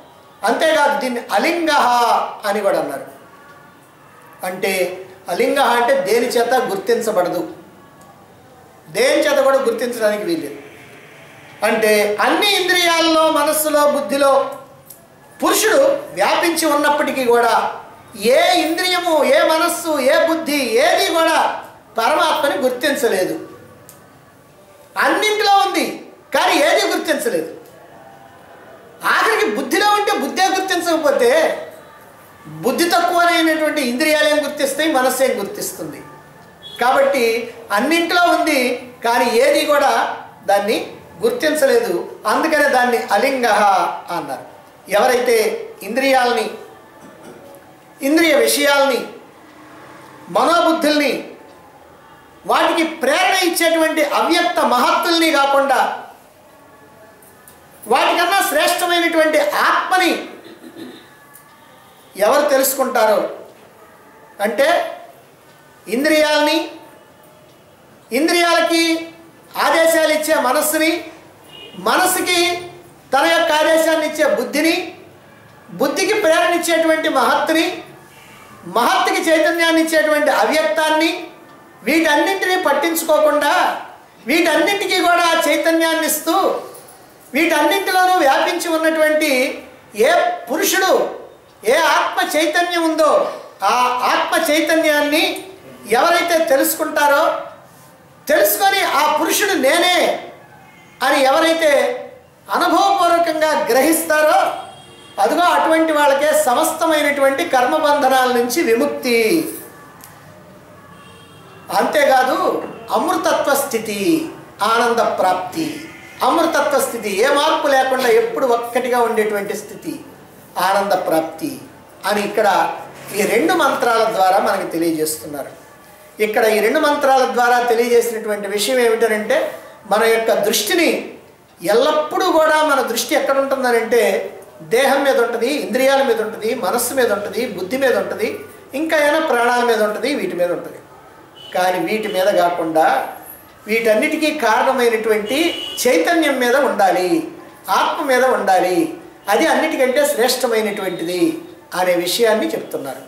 A: అంతేకాదు దీన్ని అలింగ అని కూడా అన్నారు. అంటే అలింగ అంటే దేని చేత గుర్తించబడదు, దేని చేత కూడా గుర్తించడానికి వీల్లేదు. అంటే అన్ని ఇంద్రియాల్లో, మనస్సులో, బుద్ధిలో పురుషుడు వ్యాపించి ఉన్నప్పటికీ కూడా ఏ ఇంద్రియము, ఏ మనస్సు, ఏ బుద్ధి ఏది కూడా పరమాత్మని గుర్తించలేదు. అన్నింటిలో ఉంది కానీ ఏది గుర్తించలేదు. ఆఖరికి బుద్ధిలో ఉంటే బుద్ధే గుర్తించకపోతే బుద్ధి తక్కువనైనటువంటి ఇంద్రియాలు ఏం గుర్తిస్తాయి, మనస్సు ఏం గుర్తిస్తుంది. కాబట్టి అన్నింటిలో ఉంది కానీ ఏది కూడా దాన్ని గుర్తించలేదు. అందుకనే దాన్ని అలింగ అన్నారు. ఎవరైతే ఇంద్రియాలని, ఇంద్రియ విషయాల్ని, మనోబుద్ధుల్ని, వాటికి ప్రేరణ ఇచ్చేటువంటి అవ్యక్త మహత్తుల్ని కాకుండా వాటికన్నా శ్రేష్టమైనటువంటి ఆత్మని ఎవరు తెలుసుకుంటారో అంటే ఇంద్రియాలని, ఇంద్రియాలకి ఆదేశాలు ఇచ్చే మనస్సుని, మనస్సుకి తన యొక్క ఆదేశాన్ని ఇచ్చే బుద్ధిని, బుద్ధికి ప్రేరణ ఇచ్చేటువంటి మహత్తుని, మహత్తుకి చైతన్యాన్ని ఇచ్చేటువంటి అవ్యక్తాన్ని, వీటన్నింటినీ పట్టించుకోకుండా వీటన్నింటికీ కూడా చైతన్యాన్ని ఇస్తూ వీటన్నింటిలోనూ వ్యాపించి ఉన్నటువంటి ఏ పురుషుడు, ఏ ఆత్మ చైతన్యం ఉందో ఆ ఆత్మ చైతన్యాన్ని ఎవరైతే తెలుసుకుంటారో, తెలుసుకొని ఆ పురుషుడు నేనే అని ఎవరైతే అనుభవపూర్వకంగా గ్రహిస్తారో అదిగో అటువంటి వాళ్ళకే సమస్తమైనటువంటి కర్మబంధనాల నుంచి విముక్తి. అంతేకాదు అమృతత్వ స్థితి, ఆనంద ప్రాప్తి. అమృతత్వ స్థితి ఏ మార్పు లేకుండా ఎప్పుడు ఒక్కటిగా ఉండేటువంటి స్థితి, ఆనంద ప్రాప్తి అని ఇక్కడ ఈ రెండు మంత్రాల ద్వారా మనకి తెలియజేస్తున్నారు. ఇక్కడ ఈ రెండు మంత్రాల ద్వారా తెలియజేసినటువంటి విషయం ఏమిటంటే మన యొక్క దృష్టిని ఎల్లప్పుడూ కూడా మన దృష్టి ఎక్కడ ఉంటుందనంటే దేహం మీద ఉంటుంది, ఇంద్రియాల మీద ఉంటుంది, మనస్సు మీద ఉంటుంది, బుద్ధి మీద ఉంటుంది, ఇంకా ఏమైనా ప్రాణాల మీద ఉంటుంది, వీటి మీద ఉంటుంది. కానీ వీటి మీద కాకుండా వీటన్నిటికీ కారణమైనటువంటి చైతన్యం మీద ఉండాలి, ఆత్మ మీద ఉండాలి. అది అన్నిటికంటే శ్రేష్టమైనటువంటిది అనే విషయాన్ని చెప్తున్నారు.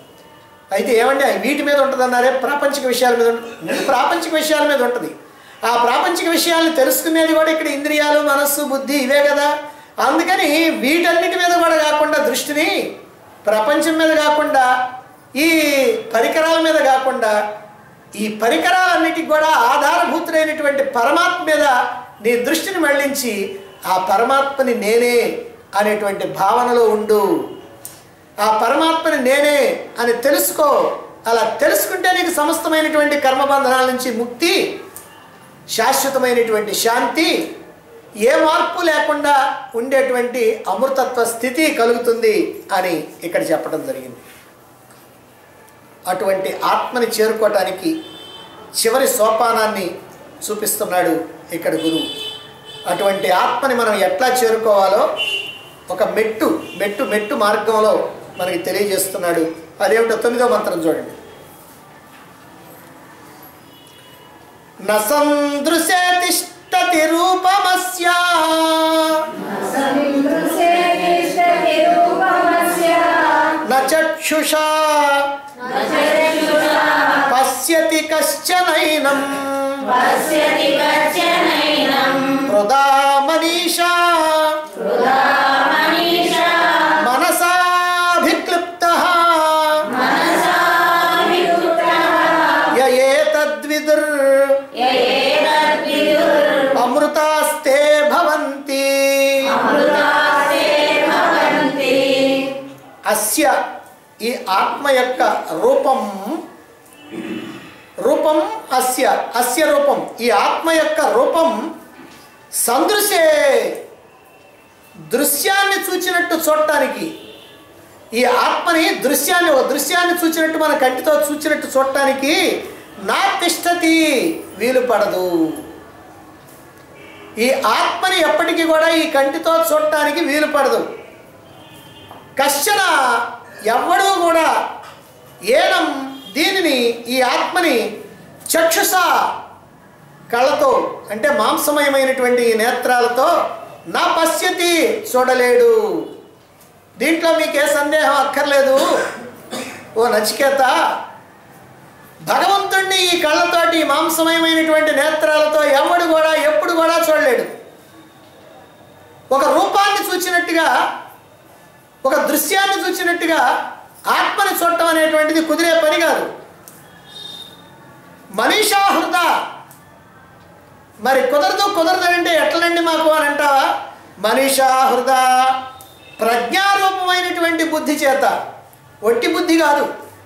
A: అయితే ఏమంటే వీటి మీద ఉంటుంది అన్నారే, ప్రాపంచిక విషయాల మీద ఉంటుంది. ప్రాపంచిక విషయాల మీద ఉంటుంది. ఆ ప్రాపంచిక విషయాలను తెలుసుకునేది కూడా ఇక్కడ ఇంద్రియాలు, మనస్సు, బుద్ధి ఇవే కదా. అందుకని వీటన్నిటి మీద కూడా కాకుండా దృష్టిని ప్రపంచం మీద కాకుండా, ఈ పరికరాల మీద కాకుండా, ఈ పరికరాలన్నిటికి కూడా ఆధారభూతులైనటువంటి పరమాత్మ మీద నీ దృష్టిని మళ్లించి ఆ పరమాత్మని నేనే అనేటువంటి భావనలో ఉండు. ఆ పరమాత్మని నేనే అని తెలుసుకో. అలా తెలుసుకుంటే నీకు సమస్తమైనటువంటి కర్మబంధనాల నుంచి ముక్తి, శాశ్వతమైనటువంటి శాంతి, ఏ మార్పు లేకుండా ఉండేటువంటి అమృతత్వ స్థితి కలుగుతుంది అని ఇక్కడ చెప్పడం జరిగింది. అటువంటి ఆత్మని చేరుకోవటానికి చివరి సోపానాన్ని చూపిస్తున్నాడు ఇక్కడ గురువు. అటువంటి ఆత్మని మనం ఎట్లా చేరుకోవాలో ఒక మెట్టు మెట్టు మెట్టు మార్గంలో మనకి తెలియజేస్తున్నాడు. అదేమిటో 9వ మంత్రం చూడండి. నసందృశే తిష్టతి రూపమస్య నచక్షుషా పశ్యతి కశ్చనైనం హృదా మనీషా మనసాభిక్లుప్తః యయేతద్విదుర్ అమృతాస్తే భవంతి. అస్య ఈ ఆత్మ యొక్క రూపం, రూపం అస్య, అస్య రూపం ఈ ఆత్మ యొక్క రూపం సందృశే దృశ్యాన్ని చూచినట్టు చూడటానికి, ఈ ఆత్మని దృశ్యాన్ని, ఓ దృశ్యాన్ని చూచినట్టు మన కంటితో చూచినట్టు చూడటానికి నా తిష్టతి వీలు పడదు. ఈ ఆత్మని ఎప్పటికీ కూడా ఈ కంటితో చూడటానికి వీలు పడదు. కశ్చన ఎవ్వడూ కూడా ఏనం దీనిని ఈ ఆత్మని చక్షుష కళ్ళతో అంటే మాంసమయమైనటువంటి ఈ నేత్రాలతో నా పశ్యతి చూడలేడు. దీంట్లో మీకే సందేహం అక్కర్లేదు. ఓ నచికేత, భగవంతుణ్ణి ఈ కళ్ళతోటి మాంసమయమైనటువంటి నేత్రాలతో ఎవడు కూడా ఎప్పుడు కూడా చూడలేడు. ఒక రూపాన్ని చూచినట్టుగా, ఒక దృశ్యాన్ని చూచినట్టుగా ఆత్మని చూడటం అనేటువంటిది కుదిరే పని కాదు. మనీషా హృద, మరి కుదరదంటే ఎట్లండి మాకు అని అంటావా? మనీషా హృద ప్రజ్ఞారూపమైనటువంటి బుద్ధి చేత, ఒట్టి బుద్ధి కాదు,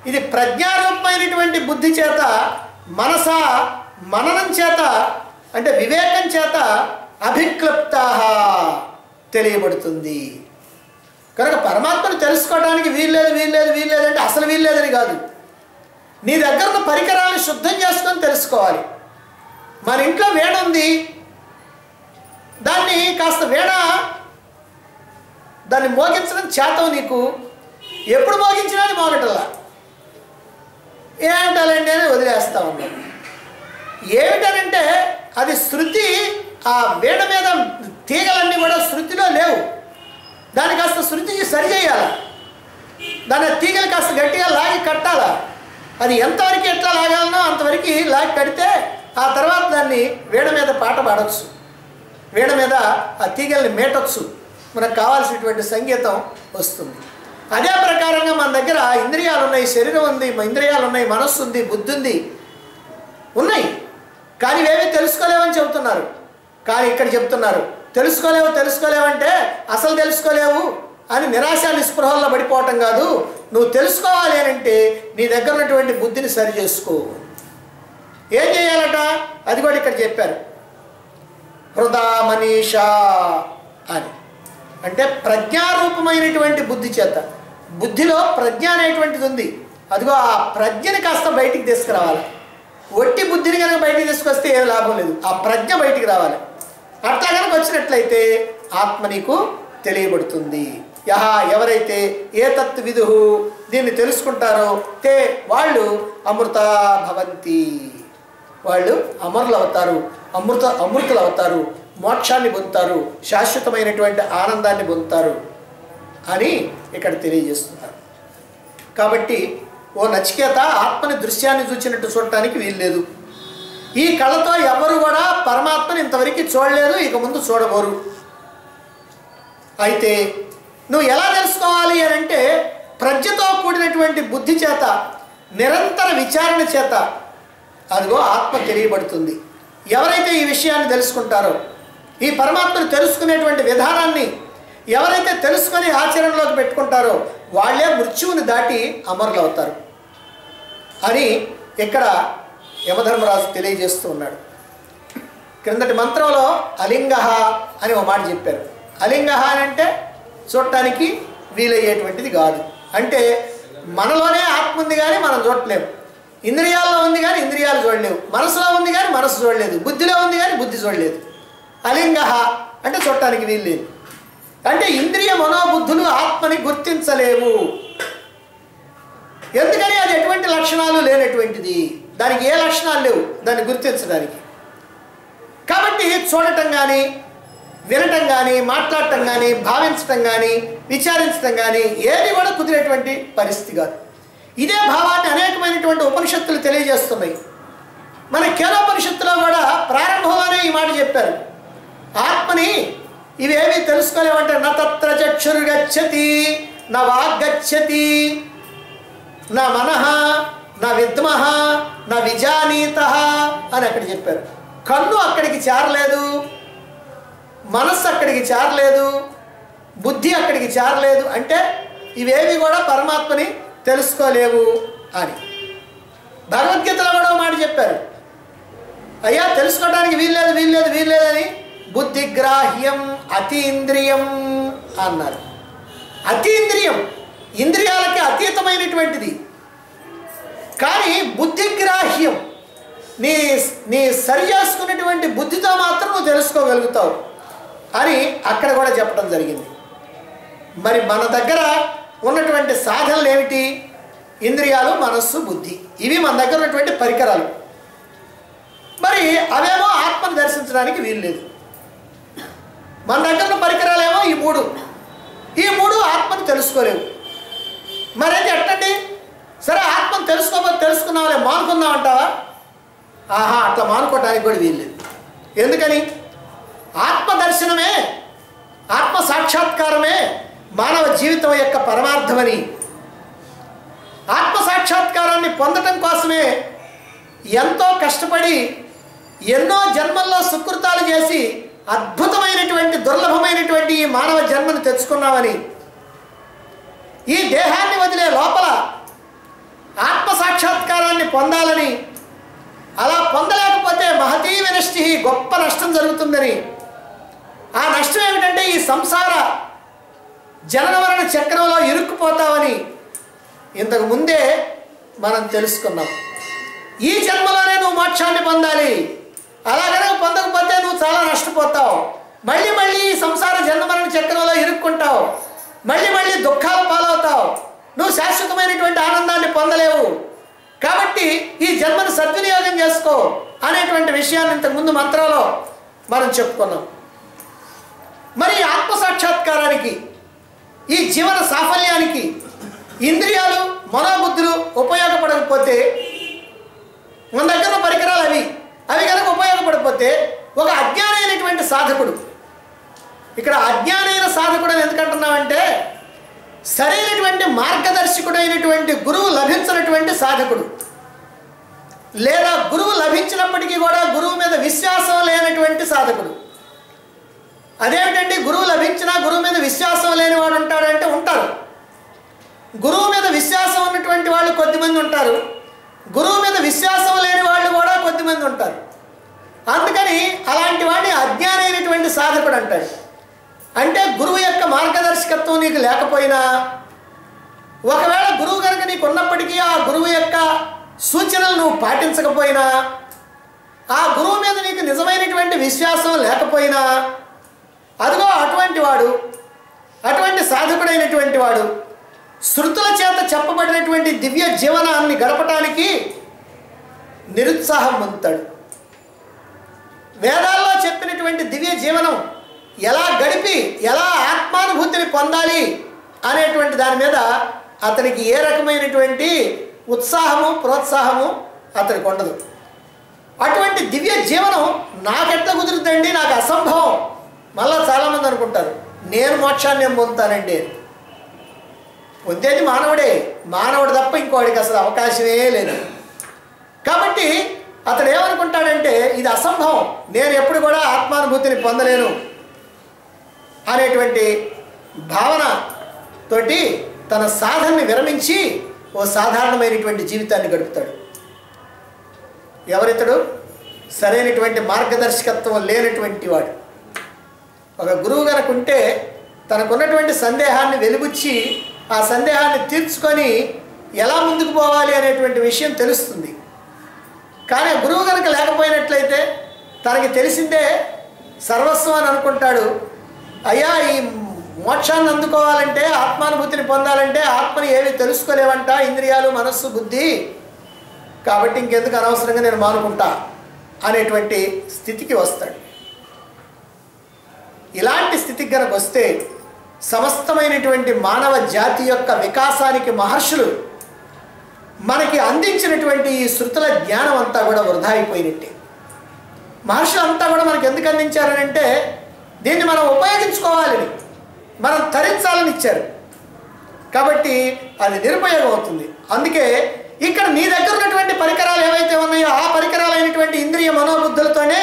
A: ఇది ప్రజ్ఞారూపమైనటువంటి బుద్ధి చేత, మనస మననం చేత అంటే వివేకం చేత అభిక్లుప్త తెలియబడుతుంది. కనుక పరమాత్మను తెలుసుకోవడానికి వీల్లేదు అంటే అసలు వీల్లేదని కాదు. నీ దగ్గర ఉన్న పరికరాలను శుద్ధం చేసుకొని తెలుసుకోవాలి. మన ఇంట్లో వీణ ఉంది, దాన్ని కాస్త దాన్ని మోగించడం చేతం నీకు, ఎప్పుడు మోగించినా అది మోగటల్లా, ఏంటాలండి అని వదిలేస్తా ఉన్నాం. ఏమిటనంటే అది శృతి, ఆ వీణ మీద తీగలన్నీ కూడా శృతిలో లేవు. దాన్ని కాస్త శృతికి సరిచేయాల, దాన్ని తీగలు కాస్త గట్టిగా లాగి కట్టాల. అది ఎంతవరకు ఎట్లా లాగాలనో అంతవరకు లాగి కడితే ఆ తర్వాత దాన్ని వీణ మీద పాట పాడవచ్చు, వీణ మీద ఆ తీగల్ని మేటొచ్చు, మనకు కావాల్సినటువంటి సంగీతం వస్తుంది. అదే ప్రకారంగా మన దగ్గర ఇంద్రియాలు ఉన్నాయి, శరీరం ఉంది, ఇంద్రియాలు ఉన్నాయి, మనస్సు ఉంది, బుద్ధి ఉంది, ఉన్నాయి. కానీ ఇవేమీ తెలుసుకోలేవని చెబుతున్నారు. కానీ ఇక్కడ చెప్తున్నారు తెలుసుకోలేవంటే అసలు తెలుసుకోలేవు అని నిరాశ నిస్పృహల్లో పడిపోవటం కాదు. నువ్వు తెలుసుకోవాలి అని అంటే నీ దగ్గర ఉన్నటువంటి బుద్ధిని సరి చేసుకో. ఏం చేయాలట అది కూడా ఇక్కడ చెప్పారు. హృదా మనీషా అని అంటే ప్రజ్ఞారూపమైనటువంటి బుద్ధి చేత, బుద్ధిలో ప్రజ్ఞ అనేటువంటిది ఉంది. అదిగో ఆ ప్రజ్ఞని కాస్త బయటికి తీసుకురావాలి. ఒట్టి బుద్ధిని కనుక బయటికి తీసుకొస్తే ఏం లాభం లేదు, ఆ ప్రజ్ఞ బయటికి రావాలి. అట్లా కనుక వచ్చినట్లయితే ఆత్మ నీకు తెలియబడుతుంది. యహ ఎవరైతే ఏ తత్ విదుహు దీన్ని తెలుసుకుంటారో తే వాళ్ళు అమృత భవంతి, వాళ్ళు అమరులు అవుతారు, అమృతులు అవుతారు, మోక్షాన్ని పొందుతారు, శాశ్వతమైనటువంటి ఆనందాన్ని పొందుతారు అని ఇక్కడ తెలియజేస్తున్నారు. కాబట్టి ఓ నచికేత, ఆత్మని దృశ్యాన్ని చూచినట్టు చూడటానికి వీల్లేదు. ఈ కళ్ళతో ఎవరు కూడా పరమాత్మని ఇంతవరకు చూడలేదు, ఇక ముందు చూడబోరు. అయితే నువ్వు ఎలా తెలుసుకోవాలి అని అంటే ప్రజ్ఞతో కూడినటువంటి బుద్ధి చేత, నిరంతర విచారణ చేత అదిగో ఆత్మ తెలియబడుతుంది. ఎవరైతే ఈ విషయాన్ని తెలుసుకుంటారో, ఈ పరమాత్మను తెలుసుకునేటువంటి విధానాన్ని ఎవరైతే తెలుసుకొని ఆచరణలోకి పెట్టుకుంటారో వాళ్ళే మృత్యువుని దాటి అమరులు అవుతారు అని ఇక్కడ యమధర్మరాజు తెలియజేస్తూ ఉన్నాడు. క్రిందటి మంత్రంలో అలింగ అని ఒక మాట చెప్పారు. అలింగ అని అంటే చూడటానికి వీలయ్యేటువంటిది కాదు. అంటే మనలోనే ఆత్మ ఉంది కానీ మనం చూడలేము, ఇంద్రియాల్లో ఉంది కానీ ఇంద్రియాలు చూడలేవు, మనసులో ఉంది కానీ మనసు చూడలేదు, బుద్ధిలో ఉంది కానీ బుద్ధి చూడలేదు. అలింగ అంటే చూడటానికి వీల్లేదు. అంటే ఇంద్రియ మనోబుద్ధులు ఆత్మని గుర్తించలేవు. ఎందుకని అది ఎటువంటి లక్షణాలు లేనటువంటిది, దానికి ఏ లక్షణాలు లేవు దాన్ని గుర్తించడానికి. కాబట్టి చూడటం కానీ, వినటం కానీ, మాట్లాడటం కానీ, భావించటం కానీ, విచారించటం కానీ ఏది కూడా కుదిరేటువంటి పరిస్థితి కాదు. ఇదే భావాన్ని అనేకమైనటువంటి ఉపనిషత్తులు తెలియజేస్తున్నాయి. మన కేనోపనిషత్తులో కూడా ప్రారంభంలోనే ఈ మాట చెప్పారు. ఆత్మని ఇవేమీ తెలుసుకోలేమంటే నా తత్ర చక్షుర్గచ్చతి నా వాగ్గచ్చతి నా మనః నా విద్మః నా విజానీత అని అక్కడ చెప్పారు. కన్ను అక్కడికి చేరలేదు, మనస్సు అక్కడికి చేరలేదు, బుద్ధి అక్కడికి చేరలేదు. అంటే ఇవేవి కూడా పరమాత్మని తెలుసుకోలేవు అని భగవద్గీతలో కూడా మాట చెప్పారు. అయ్యా తెలుసుకోవడానికి వీల్లేదని బుద్ధిగ్రాహ్యం అతీంద్రియం అన్నారు. అతీంద్రియం ఇంద్రియాలకి అతీతమైనటువంటిది, కానీ బుద్ధిగ్రాహ్యం నీ నీ సరి చేసుకునేటువంటి బుద్ధితో మాత్రం నువ్వు తెలుసుకోగలుగుతావు అని అక్కడ కూడా చెప్పడం జరిగింది. మరి మన దగ్గర ఉన్నటువంటి సాధనలు ఏమిటి? ఇంద్రియాలు, మనస్సు, బుద్ధి, ఇవి మన దగ్గర ఉన్నటువంటి పరికరాలు. మరి అవేమో ఆత్మను దర్శించడానికి వీలు లేదు. మన దగ్గర ఉన్న పరికరాలేమో ఈ మూడు ఆత్మను తెలుసుకోలేవు. మరైతే ఎట్టండి? సరే, ఆత్మను తెలుసుకున్నావులే, మానుకుందాం అంటావా? అట్లా మానుకోవటానికి కూడా వీలు లేదు. ఎందుకని? ఆత్మదర్శనమే, ఆత్మ సాక్షాత్కారమే మానవ జీవితం యొక్క పరమార్థమని, ఆత్మ సాక్షాత్కారాన్ని పొందటం కోసమే ఎంతో కష్టపడి ఎన్నో జన్మల్లో సుకృతాలు చేసి అద్భుతమైనటువంటి దుర్లభమైనటువంటి ఈ మానవ జన్మను తెచ్చుకున్నామని, ఈ దేహాన్ని వదిలే లోపల ఆత్మ సాక్షాత్కారాన్ని పొందాలని, అలా పొందలేకపోతే మహతీ వినష్టి, గొప్ప నష్టం జరుగుతుందని, ఆ నష్టం ఏమిటంటే ఈ సంసార జనన మరణ చక్రంలో ఇరుక్కుపోతామని ఇంతకు ముందే మనం తెలుసుకున్నాం. ఈ జన్మలోనే నువ్వు మోక్షాన్ని పొందాలి, అలా కనుక పొందకపోతే నువ్వు చాలా నష్టపోతావు, మళ్ళీ ఈ సంసార జన్మ మరణ చక్రంలో ఇరుక్కుంటావు, మళ్ళీ దుఃఖాల పాలవుతావు, నువ్వు శాశ్వతమైనటువంటి ఆనందాన్ని పొందలేవు. కాబట్టి ఈ జన్మను సద్వినియోగం చేసుకో అనేటువంటి విషయాన్ని ఇంతకుముందు మంత్రాల్లో మనం చెప్పుకున్నాం. మరి ఆత్మ సాక్షాత్కారానికి, ఈ జీవన సాఫల్యానికి ఇంద్రియాలు, మనోబుద్ధులు ఉపయోగపడకపోతే, మన దగ్గర పరికరాలు అవి కనుక ఉపయోగపడకపోతే, ఒక అజ్ఞానైనటువంటి సాధకుడు, ఇక్కడ అజ్ఞానైన సాధకుడు అని ఎందుకంటున్నామంటే, సరైనటువంటి మార్గదర్శకుడైనటువంటి గురువు లభించినటువంటి సాధకుడు, లేదా గురువు లభించినప్పటికీ కూడా గురువు మీద విశ్వాసం లేనటువంటి సాధకుడు. అదేమిటండి, గురువు లభించినా గురువు మీద విశ్వాసం లేని వాడు ఉంటాడంటే ఉంటారు. గురువు మీద విశ్వాసం ఉన్నటువంటి వాళ్ళు కొద్దిమంది ఉంటారు, గురువు మీద విశ్వాసం లేని వాళ్ళు కూడా కొద్దిమంది ఉంటారు. అందుకని అలాంటి వాడిని అజ్ఞానైనటువంటి సాధకుడు అంటాడు. అంటే గురువు యొక్క మార్గదర్శకత్వం నీకు లేకపోయినా, ఒకవేళ గురువు కనుక నీకు ఉన్నప్పటికీ ఆ గురువు యొక్క సూచనలు నువ్వు పాటించకపోయినా, ఆ గురువు మీద నీకు నిజమైనటువంటి విశ్వాసం లేకపోయినా, అదిగో అటువంటి వాడు, అటువంటి సాధకుడైనటువంటి వాడు శృతుల చేత చెప్పబడినటువంటి దివ్య జీవనాన్ని గడపటానికి నిరుత్సాహం పొందుతాడు. వేదాల్లో చెప్పినటువంటి దివ్య జీవనం ఎలా గడిపి ఎలా ఆత్మానుభూతిని పొందాలి అనేటువంటి దాని మీద అతనికి ఏ రకమైనటువంటి ఉత్సాహము, ప్రోత్సాహము అతనికి ఉండదు. అటువంటి దివ్య జీవనం నాకెట్లా కుదురుతుందండి, నాకు అసంభవం. మళ్ళా చాలామంది అనుకుంటారు నేను మోక్షాన్ని ఏం పొందుతానండి. పొందేది మానవుడు తప్ప ఇంకోడికి అసలు అవకాశమే లేదు. కాబట్టి అతడు ఏమనుకుంటాడంటే ఇది అసంభవం, నేను ఎప్పుడు కూడా ఆత్మానుభూతిని పొందలేను అనేటువంటి భావనతోటి తన సాధనని విరమించి ఓ సాధారణమైనటువంటి జీవితాన్ని గడుపుతాడు. ఎవరితడు? సరైనటువంటి మార్గదర్శకత్వం లేనటువంటి వాడు. ఒక గురువు కనుక ఉంటే తనకున్నటువంటి సందేహాన్ని వెలిబుచ్చి ఆ సందేహాన్ని తీర్చుకొని ఎలా ముందుకు పోవాలి అనేటువంటి విషయం తెలుస్తుంది. కానీ గురువు కనుక లేకపోయినట్లయితే తనకి తెలిసిందే సర్వస్వం అని అనుకుంటాడు. అయ్యా, ఈ మోక్షాన్ని అందుకోవాలంటే, ఆత్మానుభూతిని పొందాలంటే ఆత్మని ఏవి తెలుసుకోలేవంట, ఇంద్రియాలు, మనస్సు, బుద్ధి, కాబట్టి ఇంకెందుకు అనవసరంగా నేను మానుకుంటా అనేటువంటి స్థితికి వస్తాడు. ఇలాంటి స్థితికి కనుక వస్తే సమస్తమైనటువంటి మానవ జాతి యొక్క వికాసానికి మహర్షులు మనకి అందించినటువంటి ఈ శృతుల జ్ఞానం అంతా కూడా వృధా అయిపోయినట్టే. మహర్షులు అంతా కూడా మనకి ఎందుకు అందించారని అంటే, దీన్ని మనం ఉపయోగించుకోవాలని, మనం తరించాలని ఇచ్చారు. కాబట్టి అది నిరుపయోగం అవుతుంది. అందుకే ఇక్కడ నీ దగ్గర ఉన్నటువంటి పరికరాలు ఏవైతే ఉన్నాయో ఆ పరికరాలైనటువంటి ఇంద్రియ మనోబుద్ధులతోనే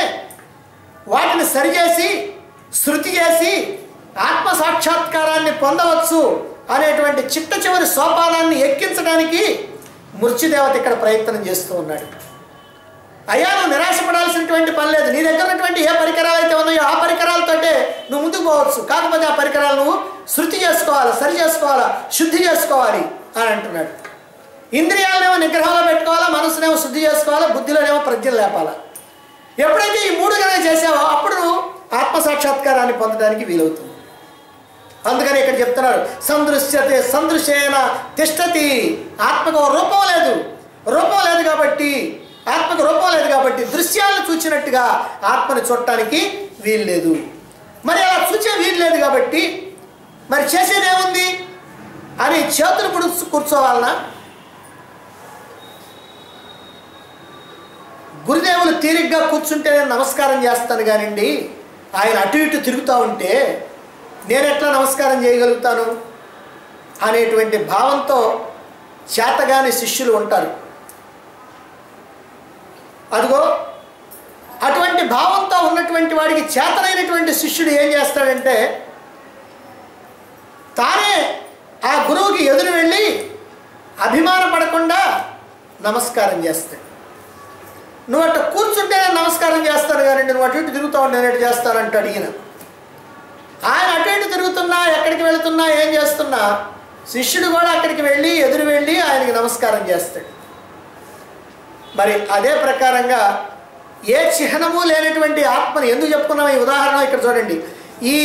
A: వాటిని సరిచేసి శృతి చేసి ఆత్మ సాక్షాత్కారాన్ని పొందవచ్చు అనేటువంటి చిట్ట చివరి సోపానాన్ని ఎక్కించడానికి మృత్యుదేవత ఇక్కడ ప్రయత్నం చేస్తూ ఉన్నాడు. అయ్యా, నువ్వు నిరాశపడాల్సినటువంటి పని లేదు. నీ దగ్గర ఉన్నటువంటి ఏ పరికరాలు అయితే ఉన్నాయో ఆ పరికరాలతోటే నువ్వు ముందుకు పోవచ్చు. కాకపోతే ఆ పరికరాలు నువ్వు శృతి చేసుకోవాలి, సరి చేసుకోవాలా, శుద్ధి చేసుకోవాలి అని అంటున్నాడు. ఇంద్రియాలనేమో నిగ్రహంలో పెట్టుకోవాలా, మనసునేమో శుద్ధి చేసుకోవాలా, బుద్ధిలోనేమో ప్రజ్ఞలు లేపాలా. ఎప్పుడైతే ఈ 3 కనుక చేసావో అప్పుడు నువ్వు ఆత్మసాక్షాత్కారాన్ని పొందడానికి వీలవుతుంది. అందుకని ఇక్కడ చెప్తున్నారు, సందృశ్యతే సందృశేన తిష్టతి. ఆత్మకు రూపం లేదు, రూపం లేదు కాబట్టి, ఆత్మకు రూపం లేదు కాబట్టి దృశ్యాలను చూచినట్టుగా ఆత్మను చూడటానికి వీలు లేదు. మరి అలా చూసే వీలు లేదు కాబట్టి మరి చేసేదేముంది అని చేతులు పుడుచు కూర్చోవాలనా? గురుదేవులు తీరిగ్గా కూర్చుంటే నేను నమస్కారం చేస్తాను కానివ్వండి, ఆయన అటు ఇటు తిరుగుతూ ఉంటే నేను ఎట్లా నమస్కారం చేయగలుగుతాను అనేటువంటి భావంతో చేతగాని శిష్యులు ఉంటారు. అదిగో అటువంటి భావంతో ఉన్నటువంటి వాడికి చేతనైనటువంటి శిష్యుడు ఏం చేస్తాడంటే తానే ఆ గురువుకి ఎదురు వెళ్ళి అభిమానపడకుండా నమస్కారం చేస్తాడు. నువ్వు అట్లా కూర్చుంటే నేను నమస్కారం చేస్తాను కానీ నువ్వు అటు ఇటు తిరుగుతూ ఉంటే నేను ఎటు చేస్తానంటాడు ఈయన. ఆయన అటు ఇటు తిరుగుతున్నా, ఎక్కడికి వెళుతున్నా, ఏం చేస్తున్నా శిష్యుడు కూడా అక్కడికి వెళ్ళి ఎదురు వెళ్ళి ఆయనకి నమస్కారం చేస్తాడు. మరి అదే ప్రకారంగా ఏ చిహ్నము లేనటువంటి ఆత్మని ఎందుకు చెప్పుకున్నాం ఈ ఉదాహరణ ఇక్కడ చూడండి. ఈ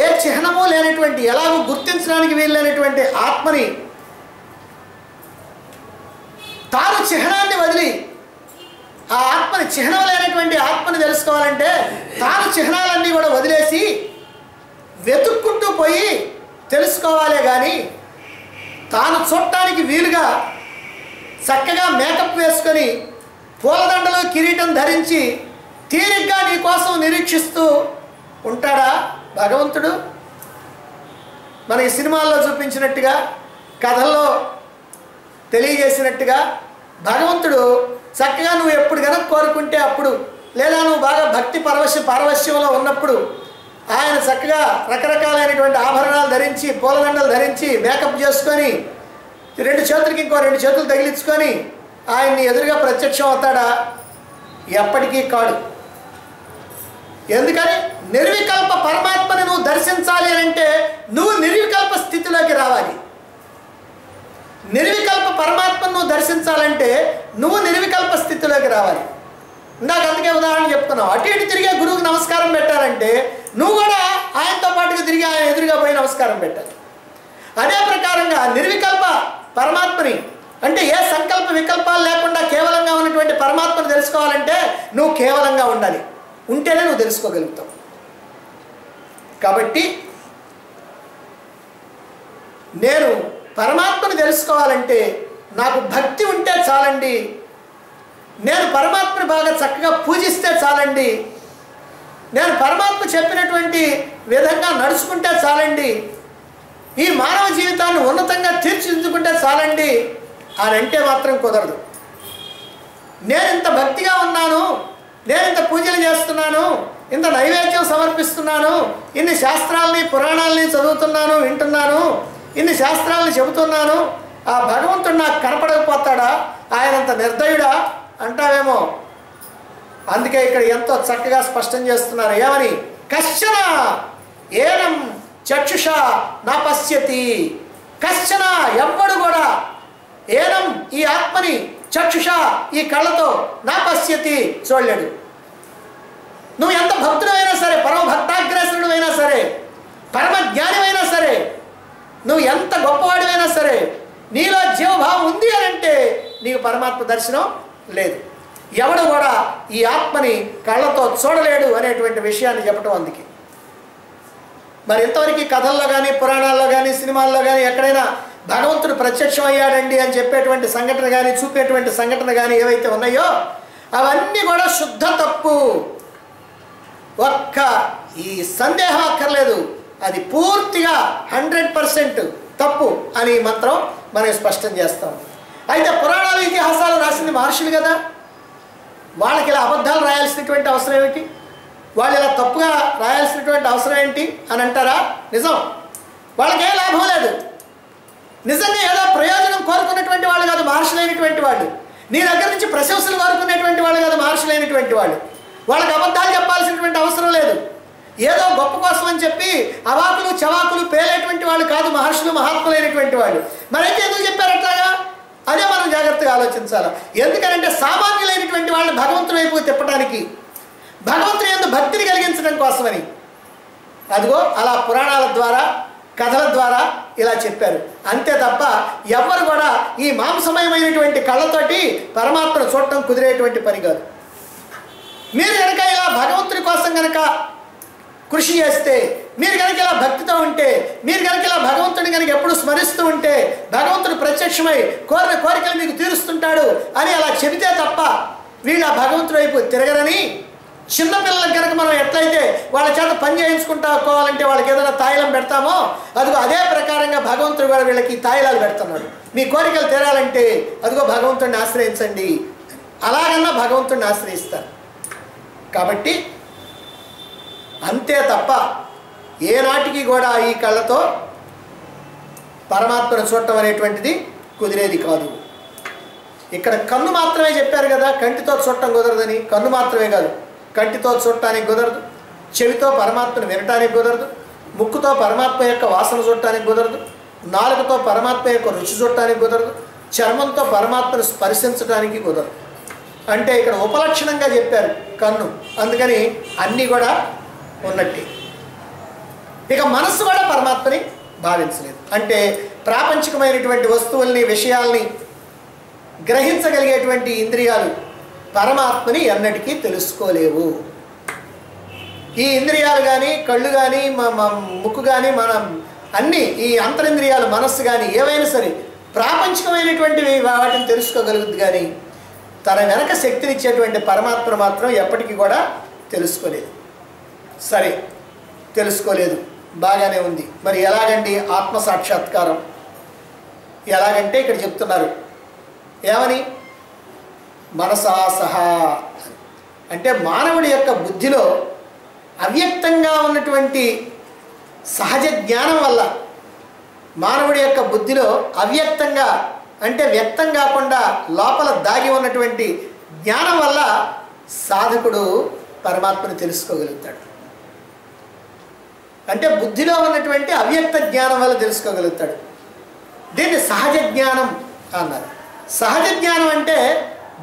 A: ఏ చిహ్నము లేనటువంటి, ఎలాగో గుర్తించడానికి వీల్లేనటువంటి ఆత్మని తాను చిహ్నాన్ని వదిలి ఆ ఆత్మని, చిహ్నం లేనటువంటి ఆత్మని తెలుసుకోవాలంటే తాను చిహ్నాలన్నీ కూడా వదిలేసి వెతుక్కుంటూ పోయి తెలుసుకోవాలే కానీ తాను చూడటానికి వీలుగా చక్కగా మేకప్ వేసుకొని పూలదండలు కిరీటం ధరించి తీరిగ్గా నీ కోసం నిరీక్షిస్తూ ఉంటాడా భగవంతుడు? మన ఈ సినిమాల్లో చూపించినట్టుగా, కథల్లో తెలియజేసినట్టుగా భగవంతుడు చక్కగా నువ్వు ఎప్పుడు కనుక కోరుకుంటే అప్పుడు, లేదా నువ్వు బాగా భక్తి పారవశ్యంలో ఉన్నప్పుడు ఆయన చక్కగా రకరకాలైనటువంటి ఆభరణాలు ధరించి, పూలదండలు ధరించి, మేకప్ చేసుకొని, 2 చేతులకి ఇంకో 2 చేతులు తగిలించుకొని ఆయన్ని ఎదురుగా ప్రత్యక్షం అవుతాడా? ఎప్పటికీ కాడు. ఎందుకని? నిర్వికల్ప పరమాత్మని నువ్వు దర్శించాలి అంటే నువ్వు నిర్వికల్ప స్థితిలోకి రావాలి. నిర్వికల్ప పరమాత్మను నువ్వు దర్శించాలంటే నువ్వు నిర్వికల్ప స్థితిలోకి రావాలి. ఇందాక అందుకే ఉదాహరణ చెప్తున్నావు, అటు ఇటు తిరిగే గురువుకి నమస్కారం పెట్టాలంటే నువ్వు కూడా ఆయనతో పాటుగా తిరిగి ఆయన ఎదురుగా పోయి నమస్కారం పెట్టాలి. అదే ప్రకారంగా నిర్వికల్ప పరమాత్మని, అంటే ఏ సంకల్ప వికల్పాలు లేకుండా కేవలంగా ఉన్నటువంటి పరమాత్మను తెలుసుకోవాలంటే నువ్వు కేవలంగా ఉండాలి. ఉంటేనే నువ్వు తెలుసుకోగలుగుతావు. కాబట్టి నేను పరమాత్మను తెలుసుకోవాలంటే నాకు భక్తి ఉంటే చాలండి, నేను పరమాత్మని బాగా చక్కగా పూజిస్తే చాలండి, నేను పరమాత్మ చెప్పినటువంటి విధంగా నడుచుకుంటే చాలండి, ఈ మానవ జీవితాన్ని ఉన్నతంగా తీర్చిదిద్దుకుంటే చాలండి అని అంటే మాత్రం కుదరదు. నేను ఇంత భక్తిగా ఉన్నాను, నేను ఇంత పూజలు చేస్తున్నాను, ఇంత నైవేద్యం సమర్పిస్తున్నాను, ఇన్ని శాస్త్రాలని పురాణాలని చదువుతున్నాను, వింటున్నాను, ఇన్ని శాస్త్రాలను చెబుతున్నాను, ఆ భగవంతుడు నాకు కనపడకపోతాడా, ఆయనంత నిర్దయుడా అంటావేమో. అందుకే ఇక్కడ ఎంతో చక్కగా స్పష్టం చేస్తున్నారు. ఏమని? కశ్చన ఏనం చక్షుష నా పశ్యతి. కశ్చన ఎవ్వడు కూడా ఏనం ఈ ఆత్మని చక్షుష ఈ కళ్ళతో నా పశ్యతి చూడలేడు. నువ్వు ఎంత భక్తుడైనా సరే, పరమ భక్తాగ్రేసరుడు అయినా సరే, పరమ జ్ఞానివైనా సరే, నువ్వు ఎంత గొప్పవాడివైనా సరే, నీలో జీవభావం ఉంది అని అంటే నీకు పరమాత్మ దర్శనం లేదు. ఎవడు కూడా ఈ ఆత్మని కళ్ళతో చూడలేడు అనేటువంటి విషయాన్ని చెప్పడం. అందుకే మరి ఇంతవరకు కథల్లో కానీ, పురాణాల్లో కానీ, సినిమాల్లో కానీ ఎక్కడైనా భగవంతుడు ప్రత్యక్షం అయ్యాడండి అని చెప్పేటువంటి సంఘటన కానీ, చూపేటువంటి సంఘటన కానీ ఏవైతే ఉన్నాయో అవన్నీ కూడా శుద్ధ తప్పు. ఒక్క ఈ సందేహం అక్కర్లేదు, అది పూర్తిగా 100% తప్పు అని మంత్రం మనం స్పష్టం చేస్తాం. అయితే పురాణాలు, ఇతిహాసాలు రాసింది మహర్షులు కదా, వాళ్ళకి ఇలా అబద్ధాలు రాయాల్సినటువంటి అవసరం ఏమిటి, వాళ్ళు ఇలా తప్పుగా రాయాల్సినటువంటి అవసరం ఏంటి అని అంటారా? నిజం, వాళ్ళకే లాభం లేదు. నిజంగా ఏదో ప్రయోజనం కోరుకున్నటువంటి వాళ్ళు కాదు మహర్షులైనటువంటి వాళ్ళు. నీ దగ్గర నుంచి ప్రశంసలు కోరుకునేటువంటి వాళ్ళు కాదు మహర్షులైనటువంటి వాళ్ళు. వాళ్ళకి అబద్ధాలు చెప్పాల్సినటువంటి అవసరం లేదు. ఏదో గొప్ప కోసం అని చెప్పి అవాకులు చవాకులు పేలేటువంటి వాళ్ళు కాదు మహర్షులు, మహాత్ములైనటువంటి వాళ్ళు. మరైతే ఎందుకు చెప్పారు అట్లాగా? అదే మనం జాగ్రత్తగా ఆలోచించాలి. ఎందుకనంటే సామాన్యులైనటువంటి వాళ్ళని భగవంతుని వైపు తిప్పడానికి, భగవంతుని యందు భక్తిని కలిగించడం కోసమని. అదిగో అలా పురాణాల ద్వారా, కథల ద్వారా ఇలా చెప్పారు. అంతే తప్ప ఎవ్వరు కూడా ఈ మాంసమయమైనటువంటి కళ్ళతోటి పరమాత్మను చూడటం కుదిరేటువంటి పని కాదు. మీరు కనుక ఇలా భగవంతుని కోసం కనుక కృషి చేస్తే, మీరు కనుక ఇలా భక్తితో ఉంటే, మీరు కనుక ఇలా భగవంతుని కనుక ఎప్పుడు స్మరిస్తూ ఉంటే, భగవంతుడు ప్రత్యక్షమై కోరిన కోరికలు మీకు తీరుస్తుంటాడు అని అలా చెబితే తప్ప వీళ్ళు ఆ భగవంతుడి వైపు తిరగరని. చిన్నపిల్లలకు కనుక మనం ఎట్లయితే వాళ్ళ చేత పని చేయించుకుంటాకోవాలంటే వాళ్ళకి ఏదైనా తాయిలం పెడతామో, అదిగో అదే ప్రకారంగా భగవంతుడు కూడా వీళ్ళకి తాయిలాలు పెడుతున్నాడు. మీ కోరికలు తీరాలంటే అదిగో భగవంతుడిని ఆశ్రయించండి, అలాగన్నా భగవంతుడిని ఆశ్రయిస్తారు. కాబట్టి అంతే తప్ప ఏనాటికి కూడా ఈ కళ్ళతో పరమాత్మను చూడటం అనేటువంటిది కుదిరేది కాదు. ఇక్కడ కన్ను మాత్రమే చెప్పారు కదా, కంటితో చూడటం కుదరదని. కన్ను మాత్రమే కాదు, కంటితో చూడటానికి కుదరదు, చెవితో పరమాత్మను వినటానికి కుదరదు, ముక్కుతో పరమాత్మ యొక్క వాసన చూడటానికి కుదరదు, నాలుకతో పరమాత్మ యొక్క రుచి చూడటానికి కుదరదు, చర్మంతో పరమాత్మను స్పర్శించడానికి కుదరదు. అంటే ఇక్కడ ఉపలక్షణంగా చెప్పారు కన్ను, అందుకని అన్నీ కూడా ఉన్నట్టే. ఇక మనస్సు కూడా పరమాత్మని భావించలేదు. అంటే ప్రాపంచికమైనటువంటి వస్తువుల్ని, విషయాల్ని గ్రహించగలిగేటువంటి ఇంద్రియాలు పరమాత్మని ఎన్నటికీ తెలుసుకోలేవు. ఈ ఇంద్రియాలు కానీ, కళ్ళు కానీ, ముక్కు కానీ, మన అన్నీ ఈ అంతరింద్రియాలు, మనస్సు కానీ ఏవైనా సరే ప్రాపంచికమైనటువంటివి వాటిని తెలుసుకోగలుగుద్ది. కానీ తన వెనక శక్తినిచ్చేటువంటి పరమాత్మను మాత్రం ఎప్పటికీ కూడా తెలుసుకోలేదు. సరే, తెలుసుకోలేదు, బాగానే ఉంది. మరి ఎలాగండి ఆత్మ సాక్షాత్కారం? ఎలాగంటే ఇక్కడ చెప్తున్నారు ఏమని, మనసా సహా. అంటే మానవుడి యొక్క బుద్ధిలో అవ్యక్తంగా ఉన్నటువంటి సహజ జ్ఞానం వల్ల, మానవుడి యొక్క బుద్ధిలో అవ్యక్తంగా అంటే వ్యక్తం కాకుండా లోపల దాగి ఉన్నటువంటి జ్ఞానం వల్ల సాధకుడు పరమాత్మను తెలుసుకోగలుగుతాడు. అంటే బుద్ధిలో ఉన్నటువంటి అవ్యక్త జ్ఞానం వల్ల తెలుసుకోగలుగుతాడు. దీన్ని సహజ జ్ఞానం అన్నారు. సహజ జ్ఞానం అంటే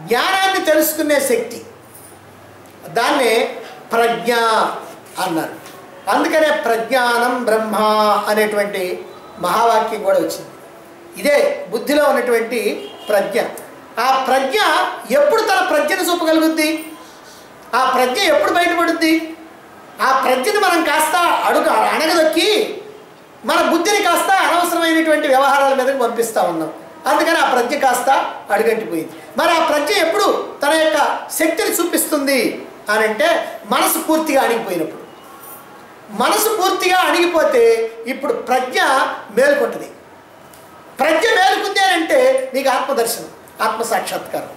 A: జ్ఞానాన్ని తెలుసుకునే శక్తి, దాన్నే ప్రజ్ఞ అన్నారు. అందుకనే ప్రజ్ఞానం బ్రహ్మ అనేటువంటి మహావాక్యం కూడా వచ్చింది. ఇదే బుద్ధిలో ఉన్నటువంటి ప్రజ్ఞ. ఆ ప్రజ్ఞ ఎప్పుడు తన ప్రజ్ఞను చూపగలుగుద్ది? ఆ ప్రజ్ఞ ఎప్పుడు బయటపడుద్ది? ఆ ప్రజ్ఞను మనం కాస్త అణగదొక్కి మన బుద్ధిని కాస్త అనవసరమైనటువంటి వ్యవహారాల మీదకి పంపిస్తూ ఉన్నాం. అందుకని ఆ ప్రజ్ఞ కాస్త అడుగంటిపోయింది. మరి ఆ ప్రజ్ఞ ఎప్పుడు తన యొక్క శక్తిని చూపిస్తుంది అని అంటే మనసు పూర్తిగా అణిగిపోయినప్పుడు. మనసు పూర్తిగా అణిగిపోతే ఇప్పుడు ప్రజ్ఞ మేలుకుంటుంది. ప్రజ్ఞ మేలుకుంది అని అంటే నీకు ఆత్మదర్శనం, ఆత్మసాక్షాత్కారం.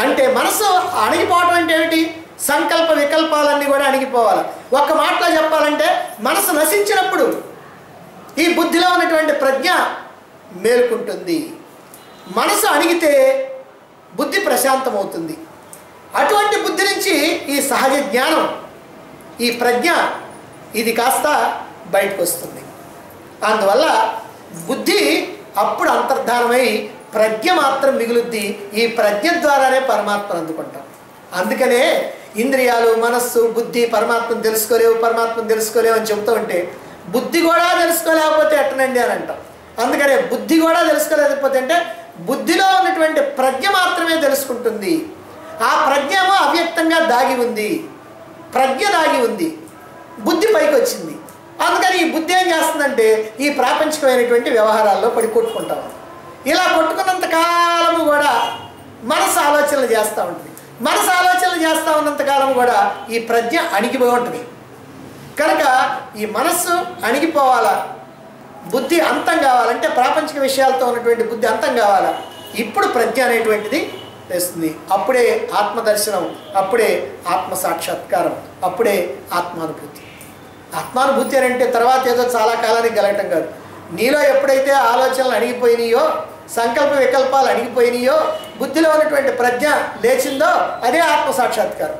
A: అంటే మనసు అణిగిపోవటం అంటే ఏమిటి? సంకల్ప వికల్పాలన్నీ కూడా అణిగిపోవాలి. ఒక్క మాటలో చెప్పాలంటే మనసు నశించినప్పుడు ఈ బుద్ధిలో ఉన్నటువంటి ప్రజ్ఞ మేలుకుంటుంది. మనసు అణిగితే బుద్ధి ప్రశాంతమవుతుంది. అటువంటి బుద్ధి నుంచి ఈ సహజ జ్ఞానం, ఈ ప్రజ్ఞ ఇది కాస్త బయటకు వస్తుంది. అందువల్ల బుద్ధి అప్పుడు అంతర్ధానమై ప్రజ్ఞ మాత్రం మిగులుద్ది. ఈ ప్రజ్ఞ ద్వారానే పరమాత్మను అందుకుంటాం. అందుకనే ఇంద్రియాలు, మనస్సు, బుద్ధి పరమాత్మను తెలుసుకోలేవు, పరమాత్మను తెలుసుకోలేవు అని చెబుతూ ఉంటే బుద్ధి కూడా తెలుసుకోలేకపోతే ఎట్టనండి అని అంటాం. అందుకనే బుద్ధి కూడా తెలుసుకోలేకపోతే అంటే బుద్ధిలో ఉన్నటువంటి ప్రజ్ఞ మాత్రమే తెలుసుకుంటుంది. ఆ ప్రజ్ఞ ఏమో అవ్యక్తంగా దాగి ఉంది, ప్రజ్ఞ దాగి ఉంది, బుద్ధి పైకి వచ్చింది. అందుకని ఈ బుద్ధి ఏం చేస్తుందంటే ఈ ప్రాపంచికమైనటువంటి వ్యవహారాల్లో పడి కొట్టుకుంటాం. ఇలా కొట్టుకున్నంత కాలము కూడా మనసు ఆలోచనలు చేస్తూ ఉంటుంది. మనసు ఆలోచనలు చేస్తూ ఉన్నంత కాలం కూడా ఈ ప్రజ్ఞ అణిగిపోయి ఉంటుంది. కనుక ఈ మనస్సు అణిగిపోవాలా, బుద్ధి అంతం కావాలంటే ప్రాపంచిక విషయాలతో ఉన్నటువంటి బుద్ధి అంతం కావాలా, ఇప్పుడు ప్రజ్ఞ అనేటువంటిది వేస్తుంది. అప్పుడే ఆత్మదర్శనం, అప్పుడే ఆత్మ సాక్షాత్కారం, అప్పుడే ఆత్మానుభూతి. ఆత్మానుభూతి అని అంటే తర్వాత ఏదో చాలా కాలానికి కలగటం కాదు. నీలో ఎప్పుడైతే ఆలోచనలు అణిగిపోయినాయో, సంకల్ప వికల్పాలు అణిగిపోయినాయో, బుద్ధిలో ఉన్నటువంటి ప్రజ్ఞ లేచిందో అదే ఆత్మ సాక్షాత్కారం.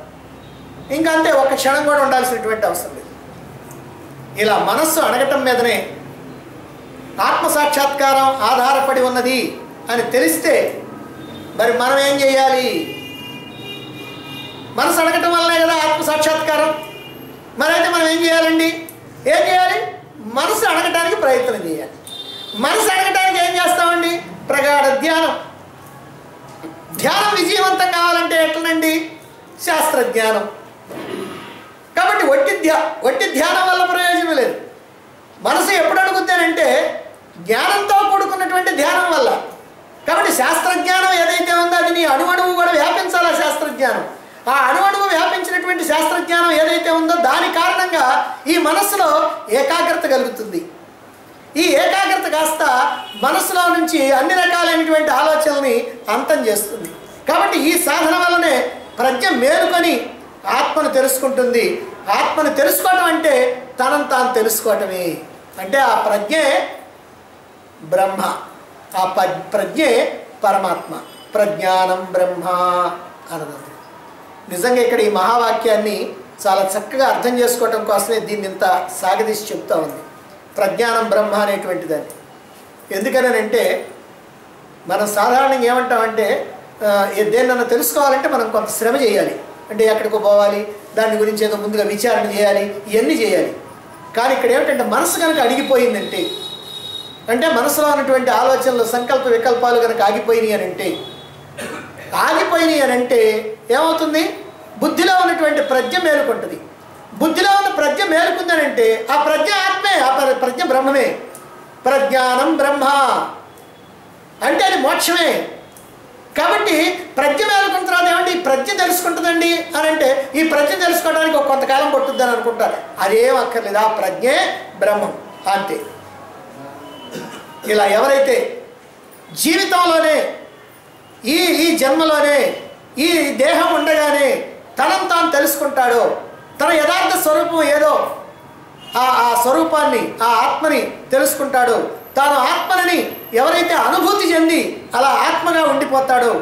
A: ఇంకా అంతే, ఒక క్షణం కూడా ఉండాల్సినటువంటి అవసరం లేదు. ఇలా మనస్సు అణగటం మీదనే ఆత్మ సాక్షాత్కారం ఆధారపడి ఉన్నది అని తెలిస్తే మరి మనం ఏం చేయాలి? మనసు అడగటం వల్లనే కదా ఆత్మ సాక్షాత్కారం. మరైతే మనం ఏం చేయాలండి? ఏం చేయాలి? మనసు అడగటానికి ప్రయత్నం చేయాలి. మనసు అడగటానికి ఏం చేస్తామండి? ప్రగాఢ ధ్యానం. ధ్యానం విజయవంతం కావాలంటే ఎట్లనండి? శాస్త్రజ్ఞానం. కాబట్టి వట్టి ధ్యానం వల్ల ప్రయోజనం లేదు. మనసు ఎప్పుడు అడుగుతానంటే జ్ఞానంతో కూడుకున్నటువంటి ధ్యానం వల్ల. కాబట్టి శాస్త్రజ్ఞానం ఏదైతే ఉందో అది నీ అణువణువు కూడా వ్యాపించాలి. శాస్త్రజ్ఞానం, ఆ అణువణువు వ్యాపించినటువంటి శాస్త్రజ్ఞానం ఏదైతే ఉందో దాని కారణంగా ఈ మనస్సులో ఏకాగ్రత కలుగుతుంది. ఈ ఏకాగ్రత కాస్త మనస్సులో నుంచి అన్ని రకాలైనటువంటి ఆలోచనల్ని అంతం చేస్తుంది. కాబట్టి ఈ సాధన వల్లనే ప్రజ్ఞ మేలుకొని ఆత్మను తెలుసుకుంటుంది. ఆత్మను తెలుసుకోవటం అంటే తనను తాను తెలుసుకోవటమే. అంటే ఆ ప్రజ్ఞే బ్రహ్మ, ఆ ప్రజ్ఞే పరమాత్మ. ప్రజ్ఞానం బ్రహ్మ అన్నది నిజంగా ఇక్కడ ఈ మహావాక్యాన్ని చాలా చక్కగా అర్థం చేసుకోవటం కోసమే దీన్ని ఇంత సాగదీసి చెప్తా ఉంది. ప్రజ్ఞానం బ్రహ్మ అనేటువంటిదని. ఎందుకనంటే మనం సాధారణంగా ఏమంటామంటే దేన్నన్నా తెలుసుకోవాలంటే మనం కొంత శ్రమ చేయాలి. అంటే ఎక్కడికో పోవాలి, దాని గురించి ఏదో ముందుగా విచారణ చేయాలి, ఇవన్నీ చేయాలి. కానీ ఇక్కడ ఏమిటంటే మనసు కనుక అడిగిపోయిందంటే, అంటే మనసులో ఉన్నటువంటి ఆలోచనలు సంకల్ప వికల్పాలు కనుక ఆగిపోయినాయి అని అంటే ఏమవుతుంది? బుద్ధిలో ఉన్నటువంటి ప్రజ్ఞ మేలుకుంటుంది. బుద్ధిలో ఉన్న ప్రజ్ఞ మేలుకుందనంటే ఆ ప్రజ్ఞ ఆత్మే, ఆ ప్రజ్ఞ బ్రహ్మమే. ప్రజ్ఞానం బ్రహ్మ అంటే అది మోక్షమే. కాబట్టి ప్రజ్ఞ మేలుకున్న తర్వాత ఏమంటే ఈ ప్రజ్ఞ తెలుసుకుంటుందండి అని అంటే ఈ ప్రజ్ఞ తెలుసుకోవడానికి ఒక కొంతకాలం పట్టుద్దని అనుకుంటారు. అదేం అక్కర్లేదు, ఆ ప్రజ్ఞే బ్రహ్మం అంతే. ఇలా ఎవరైతే జీవితంలోనే ఈ జన్మలోనే ఈ దేహం ఉండగానే తనను తాను తెలుసుకుంటాడో, తన యథార్థ స్వరూపం ఏదో ఆ స్వరూపాన్ని, ఆ ఆత్మని తెలుసుకుంటాడో, తాను ఆత్మని ఎవరైతే అనుభూతి చెంది అలా ఆత్మగా ఉండిపోతాడో,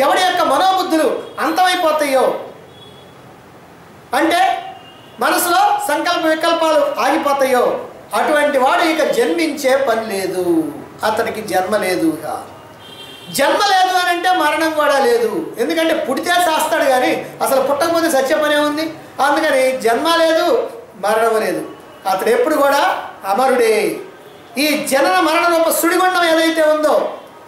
A: ఎవరి యొక్క మనోబుద్ధులు అంతమైపోతాయో, అంటే మనసులో సంకల్ప వికల్పాలు ఆగిపోతాయో, అటువంటి వాడు ఇక జన్మించే పని లేదు. అతనికి జన్మ లేదు. జన్మ లేదు అని అంటే మరణం కూడా లేదు. ఎందుకంటే పుడితే చేస్తాడు కానీ అసలు పుట్టకపోతే సత్య పనే ఉంది. అందుకని జన్మ లేదు, మరణం లేదు. అతడు ఎప్పుడు కూడా అమరుడే. ఈ జనన మరణ రూప సుడిగుండం ఏదైతే ఉందో,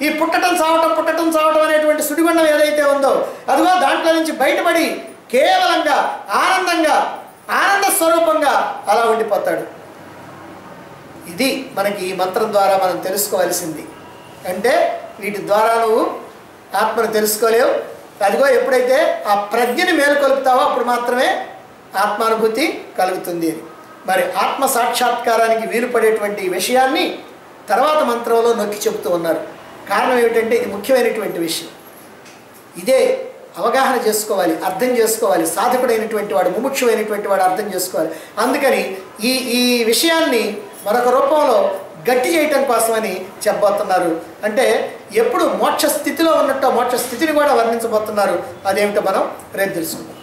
A: ఈ పుట్టడం చావటం అనేటువంటి సుడిగుండం ఏదైతే ఉందో, అదిగో దాంట్లో నుంచి బయటపడి కేవలంగా ఆనందంగా, ఆనంద స్వరూపంగా అలా ఉండిపోతాడు. ఇది మనకి ఈ మంత్రం ద్వారా మనం తెలుసుకోవాల్సింది. అంటే వీటి ద్వారా నువ్వు ఆత్మను తెలుసుకోలేవు. అదిగో ఎప్పుడైతే ఆ ప్రజ్ఞని మేలుకొలుపుతావో అప్పుడు మాత్రమే ఆత్మానుభూతి కలుగుతుంది అని. మరి ఆత్మ సాక్షాత్కారానికి వీలు పడేటువంటి విషయాన్ని తర్వాత మంత్రంలో నొక్కి చెబుతూ ఉన్నారు. కారణం ఏమిటంటే ఇది ముఖ్యమైనటువంటి విషయం. ఇదే అవగాహన చేసుకోవాలి, అర్థం చేసుకోవాలి. సాధకుడైనటువంటి వాడు, ముముక్షువైనటువంటి వాడు అర్థం చేసుకోవాలి. అందుకని ఈ విషయాన్ని మరొక రూపంలో గట్టి చేయటం కోసమని చెప్పబోతున్నారు. అంటే ఎప్పుడు మోక్ష స్థితిలో ఉన్నట్టు మోక్ష స్థితిని కూడా వర్ణించబోతున్నారు. అదేమిటో మనం రేపు తెలుసుకుందాం.